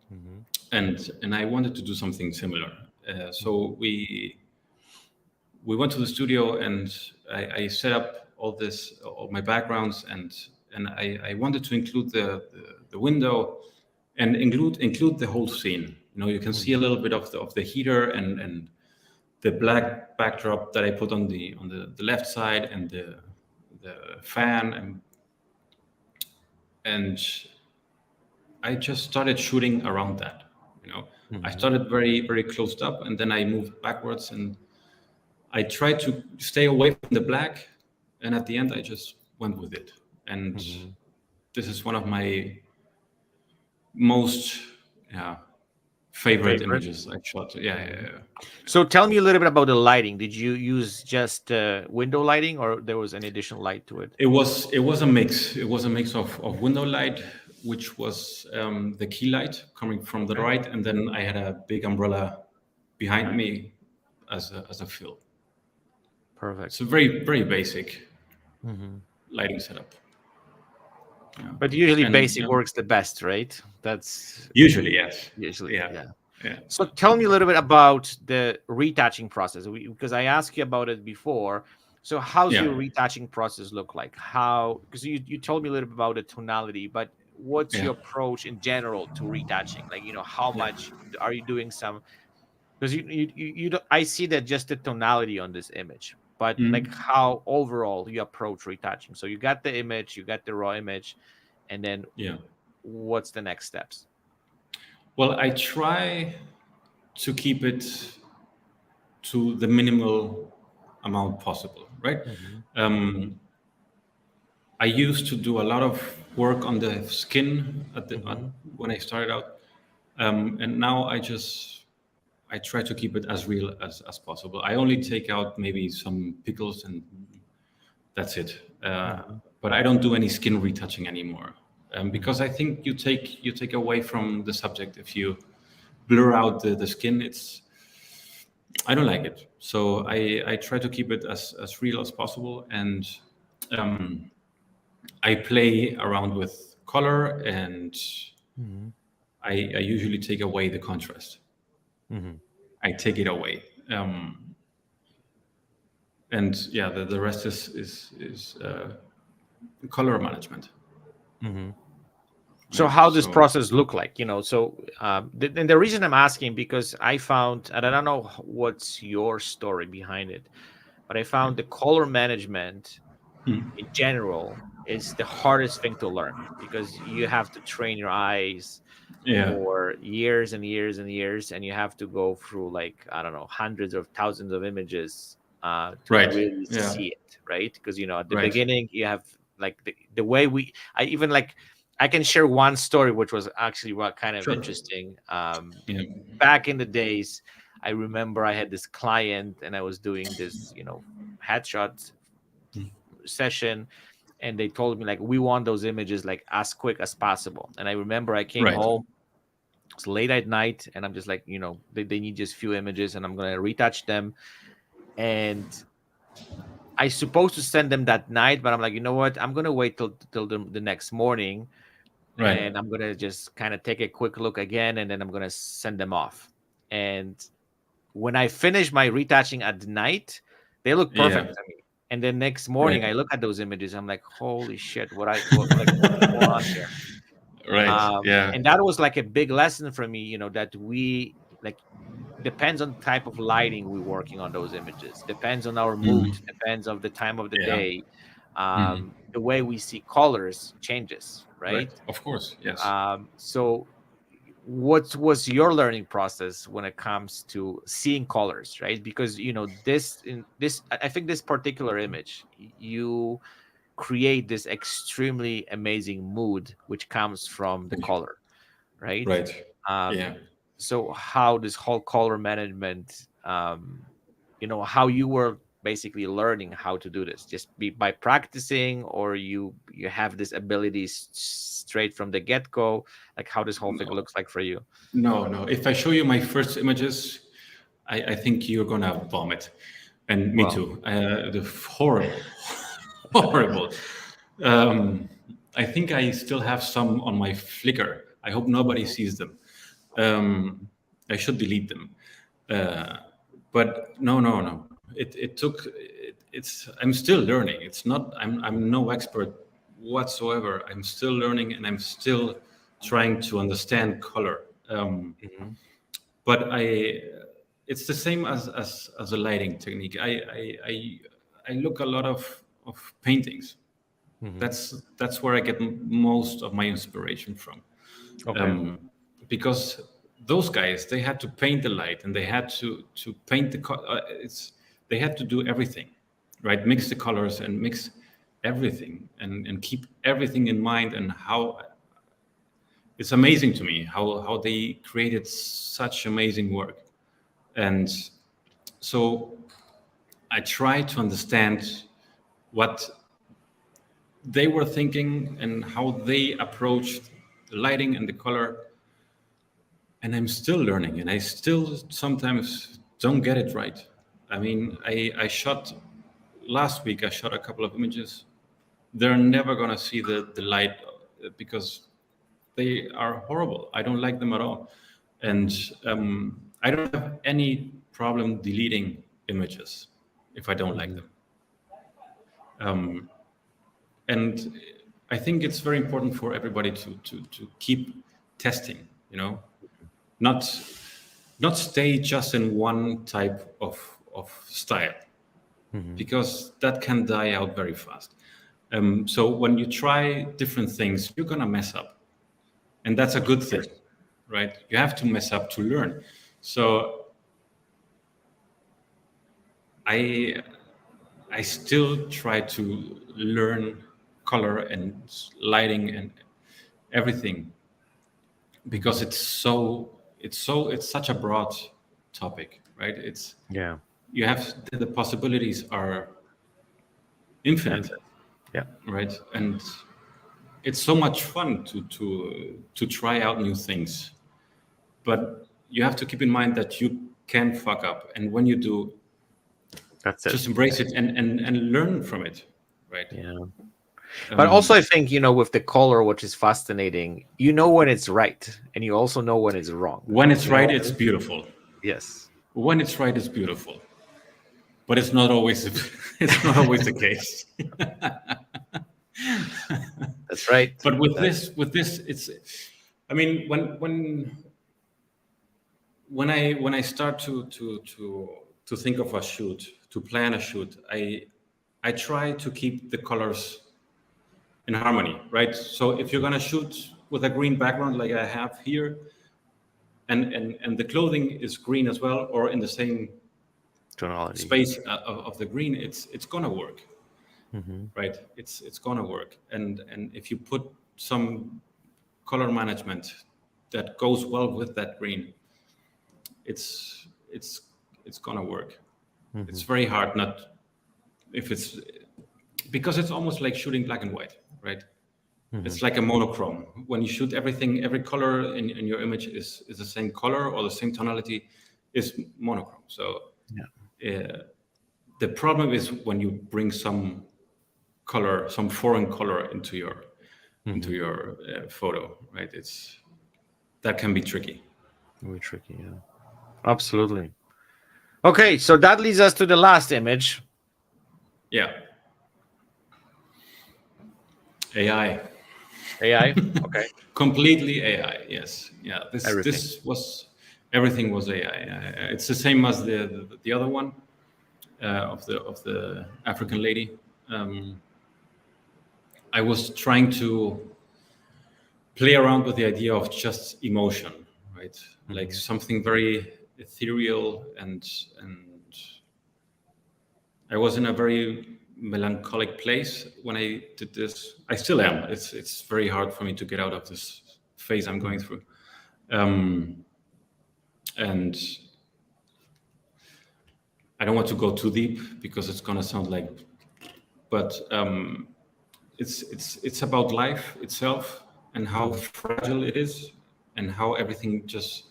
Speaker 1: Hmm.
Speaker 2: and I wanted to do something similar. So we went to the studio and I set up all my backgrounds, and I wanted to include the window and include the whole scene. You can see a
Speaker 1: Hmm.
Speaker 2: little bit of the heater and the black backdrop that I put on the left side and the fan and I just started shooting around that. You know, I
Speaker 1: Hmm.
Speaker 2: started very closed up, and then I moved backwards, and I tried to stay away from the black, and at the end, I just went with it. And
Speaker 1: Hmm.
Speaker 2: this is one of my most, yeah, favorite
Speaker 1: Favorite.
Speaker 2: images I shot. Yeah, yeah,
Speaker 1: Hmm.
Speaker 2: yeah.
Speaker 1: So tell me a little bit about the lighting. Did you use just window lighting, or there was any additional light to it?
Speaker 2: It was a mix. It was a mix of window light, which was the key light coming from the
Speaker 1: Okay.
Speaker 2: right, and then I had a big umbrella behind me as a fill. It's
Speaker 1: Perfect.
Speaker 2: a very basic
Speaker 1: Hmm.
Speaker 2: lighting setup. Yeah,
Speaker 1: But usually
Speaker 2: and
Speaker 1: basic works the best, right? That's
Speaker 2: usually yes,
Speaker 1: usually,
Speaker 2: yeah,
Speaker 1: yeah.
Speaker 2: yeah,
Speaker 1: So tell me a little bit about the retouching process, because I asked you about it before. So how's
Speaker 2: yeah,
Speaker 1: your retouching process look like? How, because you told me a little bit about the tonality, but what's
Speaker 2: yeah,
Speaker 1: your approach in general to retouching? Like, how
Speaker 2: yeah.
Speaker 1: much are you doing some, because you don't, I see that just the tonality on this image, but like
Speaker 2: Mm,
Speaker 1: how overall you approach retouching. So you got the image, you got the raw image, and then
Speaker 2: yeah.
Speaker 1: what's the next steps?
Speaker 2: Well, I try to keep it to the minimal amount possible, right?
Speaker 1: Hmm.
Speaker 2: Um, I used to do a lot of work on the skin
Speaker 1: Hmm.
Speaker 2: when I started out, and now I try to keep it as real as possible. I only take out maybe some pickles and that's it.
Speaker 1: Hmm.
Speaker 2: But I don't do any skin retouching anymore because
Speaker 1: Hmm.
Speaker 2: I think you take away from the subject if you blur out the skin. I don't like it. So I try to keep it as real as possible, and um, I play around with color, and
Speaker 1: Hmm.
Speaker 2: I usually take away the contrast.
Speaker 1: Hmm.
Speaker 2: I take it away, and yeah, the rest is color management.
Speaker 1: Hmm. So
Speaker 2: Right.
Speaker 1: how this
Speaker 2: So
Speaker 1: process look like? And the reason I'm asking, because I found, and I don't know what's your story behind it, but I
Speaker 2: yeah,
Speaker 1: found the color management
Speaker 2: Mm.
Speaker 1: in general is the hardest thing to learn, because you have to train your eyes
Speaker 2: Yeah.
Speaker 1: for years and years and years, and you have to go through, like, I don't know, hundreds of thousands of images to
Speaker 2: Right.
Speaker 1: really
Speaker 2: Yeah.
Speaker 1: see it, right? Because at the
Speaker 2: Right.
Speaker 1: beginning you have, like, the way I even, like, I can share one story which was actually what kind of
Speaker 2: Sure.
Speaker 1: interesting.
Speaker 2: Yeah.
Speaker 1: Back in the days, I remember I had this client and I was doing this, headshot session, and they told me, like, we want those images like as quick as possible. And I remember I came
Speaker 2: Right.
Speaker 1: home, it's late at night, and I'm just like, they need just few images, and I'm gonna retouch them. And I supposed to send them that night, but I'm like, you know what? I'm gonna wait till the next morning,
Speaker 2: Right.
Speaker 1: and I'm gonna just kind of take a quick look again, and then I'm gonna send them off. And when I finish my retouching at night, they look
Speaker 2: Yeah.
Speaker 1: perfect to me. And then next morning, I
Speaker 2: Right.
Speaker 1: look at those images. I'm like, holy shit! What's going on here?
Speaker 2: Right. Yeah.
Speaker 1: And that was like a big lesson for me, that we, like, depends on the type of lighting we're working on those images, depends on our mood,
Speaker 2: Mhm.
Speaker 1: depends of the time of the
Speaker 2: Yeah.
Speaker 1: day.
Speaker 2: Mhm.
Speaker 1: The way we see colors changes,
Speaker 2: Right.
Speaker 1: right?
Speaker 2: Of course. Yes.
Speaker 1: So what was your learning process when it comes to seeing colors, right? Because I think this particular image, you create this extremely amazing mood which comes from the
Speaker 2: Thank you.
Speaker 1: color, right?
Speaker 2: Right.
Speaker 1: um
Speaker 2: Yeah.
Speaker 1: so how this whole color management, how you were basically learning how to do this, just be by practicing, or you have this ability straight from the get-go, like how this whole thing
Speaker 2: No.
Speaker 1: looks like for you?
Speaker 2: No. No. If I show you my first images, I think you're gonna vomit, and me
Speaker 1: Well.
Speaker 2: too. The horrible, horrible. Um, I think I still have some on my Flickr. I hope nobody
Speaker 1: Mhm.
Speaker 2: sees them. Um, I should delete them. Uh, but no, no, no. It took. It's. I'm still learning. It's not. I'm no expert whatsoever. I'm still learning, and I'm still trying to understand color.
Speaker 1: Mhm.
Speaker 2: But it's the same as a lighting technique. I look a lot of paintings.
Speaker 1: Mhm.
Speaker 2: That's where I get most of my inspiration from.
Speaker 1: Okay.
Speaker 2: Because those guys, they had to paint the light, and they had to paint they had to do everything, right? Mix the colors and mix everything, and keep everything in mind. And how it's amazing to me how they created such amazing work. And so I try to understand what they were thinking and how they approached the lighting and the color. And I'm still learning, and I still sometimes don't get it right. I mean, I shot last week, I shot a couple of images. They're never going to see the light, because they are horrible. I don't like them at all. And I don't have any problem deleting images if I don't like them. And I think it's very important for everybody to keep testing, not not stay just in one type of style, because that can die out very fast. So when you try different things, you're gonna mess up, and that's a good thing, right? You have to mess up to learn. So I I still try to learn color and lighting and everything, because it's such a broad topic, right? It's
Speaker 1: Yeah.
Speaker 2: you have the possibilities are infinite,
Speaker 1: And yeah.
Speaker 2: right? And it's so much fun to try out new things, but you have to keep in mind that you can fuck up, and when you do,
Speaker 1: That's it.
Speaker 2: just embrace it and learn from it, right?
Speaker 1: Yeah. But also, I think, with the color, which is fascinating, when it's right, and you also know when it's wrong.
Speaker 2: When it's
Speaker 1: You know
Speaker 2: right,
Speaker 1: what I
Speaker 2: it's
Speaker 1: mean?
Speaker 2: beautiful.
Speaker 1: Yes.
Speaker 2: When it's right, it's beautiful, but it's not always it's not always the case.
Speaker 1: That's right.
Speaker 2: But with this, it's. I mean, when I start to think of a shoot, to plan a shoot, I try to keep the colors in harmony, right? So if you're gonna shoot with a green background like I have here, and the clothing is green as well, or in the same
Speaker 1: Tonality.
Speaker 2: space of the green, it's gonna work,
Speaker 1: Mm-hmm.
Speaker 2: right? It's gonna work. And if you put some color management that goes well with that green, it's gonna work.
Speaker 1: Mm-hmm.
Speaker 2: It's very hard not, if it's, because it's almost like shooting black and white, right?
Speaker 1: Mm-hmm.
Speaker 2: It's like a monochrome. When you shoot everything, every color in your image is the same color or the same tonality, is monochrome. So the problem is when you bring some color, some foreign color into your photo, right? That can be tricky.
Speaker 1: Very tricky. Yeah. Absolutely. Okay, so that leads us to the last image.
Speaker 2: Yeah. AI.
Speaker 1: AI. Okay.
Speaker 2: Completely AI. Yes. Yeah.
Speaker 1: Everything.
Speaker 2: This was, everything was AI. It's the same as the other one, of the African lady. I was trying to play around with the idea of just emotion, right? Like something very ethereal, and I was in a very melancholic place when I did this. I still am. It's very hard for me to get out of this phase I'm going through, and I don't want to go too deep because it's gonna sound like, but it's about life itself and how fragile it is, and how everything just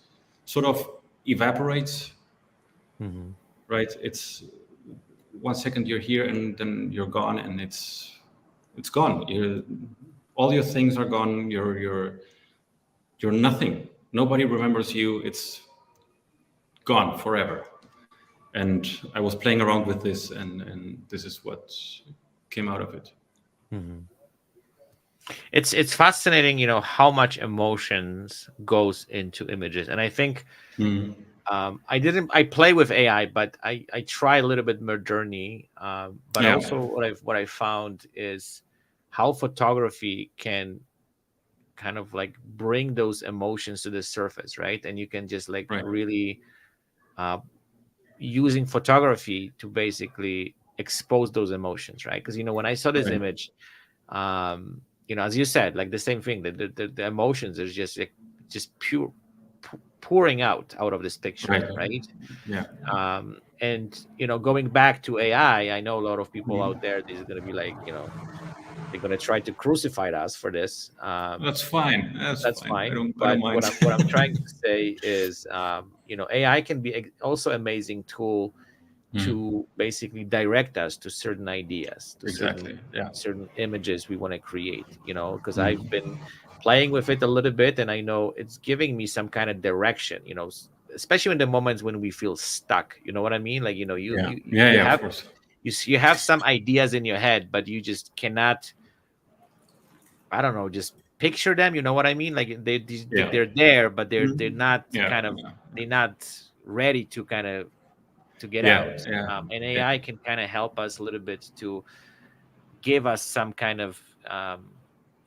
Speaker 2: sort of evaporates,
Speaker 1: Mm-hmm.
Speaker 2: right? It's 1 second you're here and then you're gone, and it's gone. All your things are gone. You're nothing. Nobody remembers you. It's gone forever. And I was playing around with this, and this is what came out of it.
Speaker 1: Mm-hmm. It's fascinating, how much emotions goes into images, and I think I play with AI, but I try a little bit more journey. But
Speaker 2: Yeah.
Speaker 1: also what I found is how photography can kind of like bring those emotions to the surface, right? And you can just like
Speaker 2: Right.
Speaker 1: really uh, using photography to basically expose those emotions, right? Because when I saw this
Speaker 2: Right.
Speaker 1: image, as you said, like the same thing, the emotions is just like just pure pouring out of this picture,
Speaker 2: Right.
Speaker 1: right?
Speaker 2: Yeah.
Speaker 1: And going back to AI, I know a lot of people
Speaker 2: Mhm.
Speaker 1: out there, this is going to be like, they're going to try to crucify us for this.
Speaker 2: That's fine. That's
Speaker 1: That's
Speaker 2: fine.
Speaker 1: fine,
Speaker 2: I don't
Speaker 1: but what
Speaker 2: mind.
Speaker 1: I'm trying to say is, AI can be also amazing tool
Speaker 2: Mhm.
Speaker 1: to basically direct us to certain ideas, to certain
Speaker 2: Exactly. Yeah.
Speaker 1: images we want to create, because I've
Speaker 2: Mhm.
Speaker 1: been playing with it a little bit, and I know it's giving me some kind of direction, especially in the moments when we feel stuck. You know what I mean? Like,
Speaker 2: Yeah. Yeah.
Speaker 1: you
Speaker 2: Yeah. Of
Speaker 1: have
Speaker 2: course.
Speaker 1: you have some ideas in your head, but you just cannot, I don't know, just picture them. You know what I mean? Like
Speaker 2: Yeah.
Speaker 1: they're there, but they're
Speaker 2: Mhm.
Speaker 1: not
Speaker 2: Yeah.
Speaker 1: kind of,
Speaker 2: Yeah.
Speaker 1: they're not ready to kind of to get
Speaker 2: Yeah.
Speaker 1: out.
Speaker 2: Yeah.
Speaker 1: And
Speaker 2: Yeah.
Speaker 1: AI can kind of help us a little bit to give us some kind of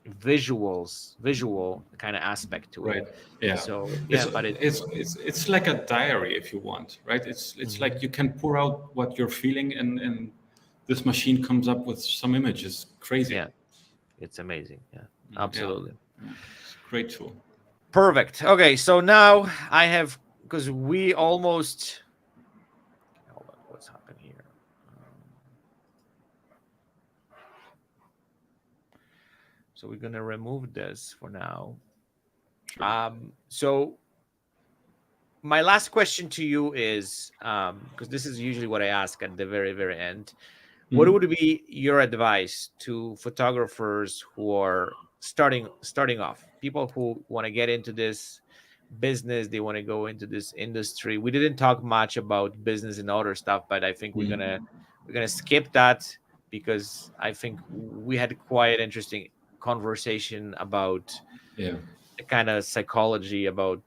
Speaker 1: visual kind of aspect to it.
Speaker 2: Right. Yeah.
Speaker 1: So
Speaker 2: It's
Speaker 1: yeah, but
Speaker 2: it's like a diary if you want, right? It's
Speaker 1: Mhm.
Speaker 2: like you can pour out what you're feeling, and this machine comes up with some images. Crazy.
Speaker 1: Yeah, it's amazing. Yeah,
Speaker 2: Yeah.
Speaker 1: absolutely.
Speaker 2: Yeah. It's a great tool.
Speaker 1: Perfect. Okay, so now I have, because we almost, hold on, what's happened here? So we're gonna remove this for now.
Speaker 2: Sure.
Speaker 1: So my last question to you is, because this is usually what I ask at the very, very end. What
Speaker 2: Mhm.
Speaker 1: would be your advice to photographers who are starting off, people who want to get into this business, they want to go into this industry? We didn't talk much about business and other stuff, but I think
Speaker 2: Mhm.
Speaker 1: we're gonna skip that, because I think we had quite interesting conversation about
Speaker 2: Yeah.
Speaker 1: the kind of psychology, about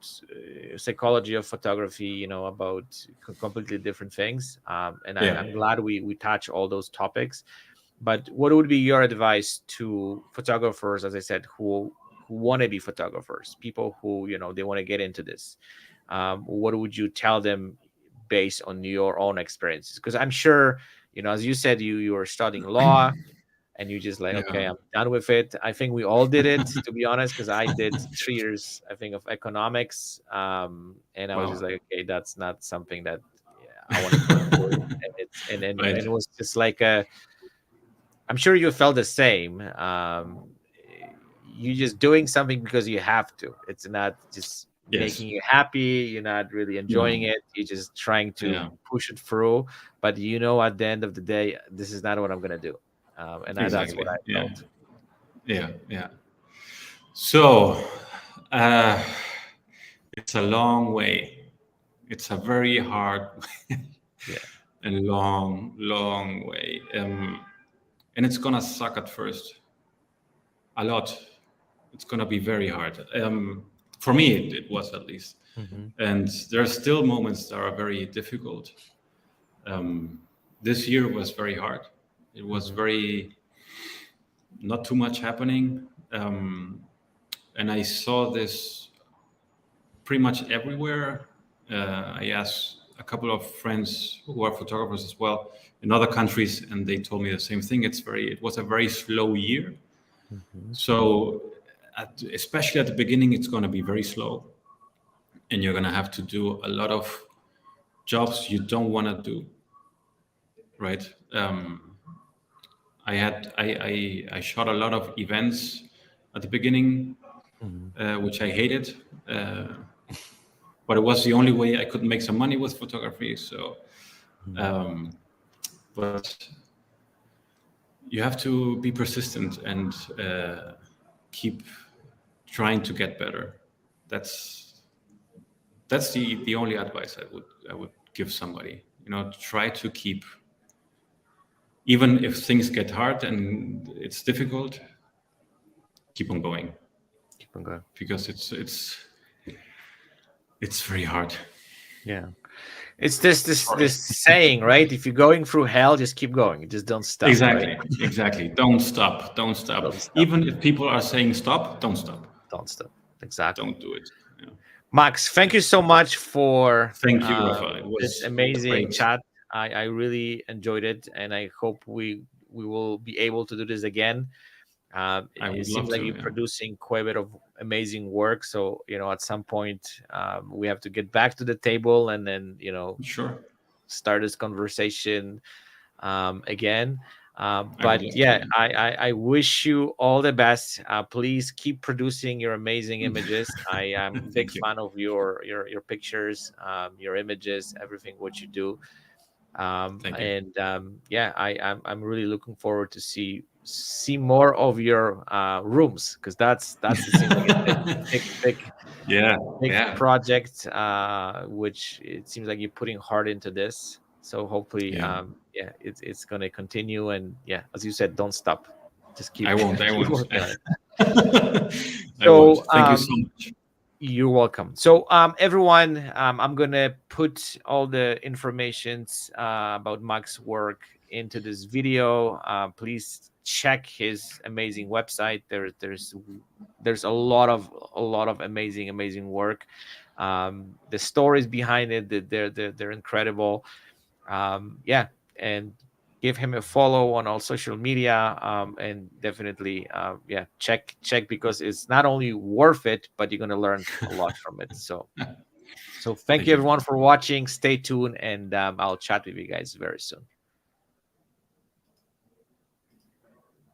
Speaker 1: psychology of photography, about completely different things. And
Speaker 2: Yeah.
Speaker 1: I'm glad we touch all those topics. But what would be your advice to photographers, as I said, who want to be photographers, people who they want to get into this? What would you tell them based on your own experiences? Because I'm sure, as you said, you are studying law, and you just like, okay,
Speaker 2: Yeah.
Speaker 1: I'm done with it. I think we all did it, to be honest, because I did 3 years, I think, of economics, and I was just
Speaker 2: Wow.
Speaker 1: like, okay, that's not something that, yeah, I want to keep doing. And it's and
Speaker 2: Right.
Speaker 1: it was just like a, I'm sure you felt the same. You just doing something because you have to. It's not just
Speaker 2: Yes.
Speaker 1: making you happy. You're not really enjoying
Speaker 2: No.
Speaker 1: it. You're just trying to
Speaker 2: Yeah.
Speaker 1: push it through. But at the end of the day, this is not what I'm gonna do. And that's what
Speaker 2: Exactly.
Speaker 1: I
Speaker 2: Yeah.
Speaker 1: felt.
Speaker 2: Yeah. Yeah. So, uh, it's a long way. It's a very hard
Speaker 1: Yeah.
Speaker 2: and long, long way. And it's gonna suck at first a lot. It's gonna be very hard. For me, it was at least.
Speaker 1: Hmm.
Speaker 2: And there are still moments that are very difficult. Um, this year was very hard. It was
Speaker 1: Hmm.
Speaker 2: very not too much happening, and I saw this pretty much everywhere. I asked a couple of friends who are photographers as well in other countries, and they told me the same thing. It was a very slow year.
Speaker 1: Hmm.
Speaker 2: So, especially at the beginning, it's going to be very slow, and you're going to have to do a lot of jobs you don't want to do, right? I shot a lot of events at the beginning,
Speaker 1: Hmm.
Speaker 2: which I hated. Uh, but it was the only way I could make some money with photography. So, um, but you have to be persistent and keep trying to get better. That's that's the only advice I would give somebody. Try to keep, even if things get hard and it's difficult, keep on going
Speaker 1: Keep on going.
Speaker 2: because it's very hard.
Speaker 1: Yeah. It's this
Speaker 2: Sorry.
Speaker 1: saying, right? If you're going through hell, just keep going. Just don't stop, right?
Speaker 2: Exactly, exactly. Don't stop. Don't stop.
Speaker 1: Don't stop.
Speaker 2: Even if people are saying stop, don't stop.
Speaker 1: Don't stop. Exactly.
Speaker 2: don't do it. Yeah.
Speaker 1: Max, thank
Speaker 2: Yeah.
Speaker 1: you so much for
Speaker 2: Thank you, Rafa. It
Speaker 1: this
Speaker 2: was
Speaker 1: amazing
Speaker 2: great.
Speaker 1: chat. I really enjoyed it, and I hope we will be able to do this again.
Speaker 2: I
Speaker 1: It
Speaker 2: would
Speaker 1: seems
Speaker 2: love
Speaker 1: like
Speaker 2: to.
Speaker 1: you're
Speaker 2: Yeah.
Speaker 1: producing quite a bit of amazing work. So at some point, we have to get back to the table and then
Speaker 2: Sure.
Speaker 1: start this conversation again.
Speaker 2: I would
Speaker 1: But
Speaker 2: love
Speaker 1: yeah,
Speaker 2: to.
Speaker 1: I wish you all the best. Please keep producing your amazing images. I am a big
Speaker 2: Thank you.
Speaker 1: fan of your pictures, your images, everything what you do.
Speaker 2: Thank you.
Speaker 1: And yeah, I'm really looking forward to see more of your rooms, because that's it seems like a big
Speaker 2: Yeah.
Speaker 1: big
Speaker 2: Yeah.
Speaker 1: project, which it seems like you're putting heart into this. So hopefully,
Speaker 2: Yeah.
Speaker 1: yeah, it's gonna continue, and yeah, as you said, don't stop, just keep
Speaker 2: I won't. I
Speaker 1: keep
Speaker 2: won't.
Speaker 1: working on it.
Speaker 2: I won't.
Speaker 1: So
Speaker 2: Thank you so much.
Speaker 1: you're welcome. So everyone, I'm gonna put all the informations about Max's work into this video. Please check his amazing website. There's a lot of amazing work. The stories behind it, they're incredible. Yeah, and give him a follow on all social media, and definitely yeah, check, because it's not only worth it, but you're going to learn a lot from it. So thank
Speaker 2: Thank
Speaker 1: you
Speaker 2: you.
Speaker 1: everyone for watching. Stay tuned, and I'll chat with you guys very soon.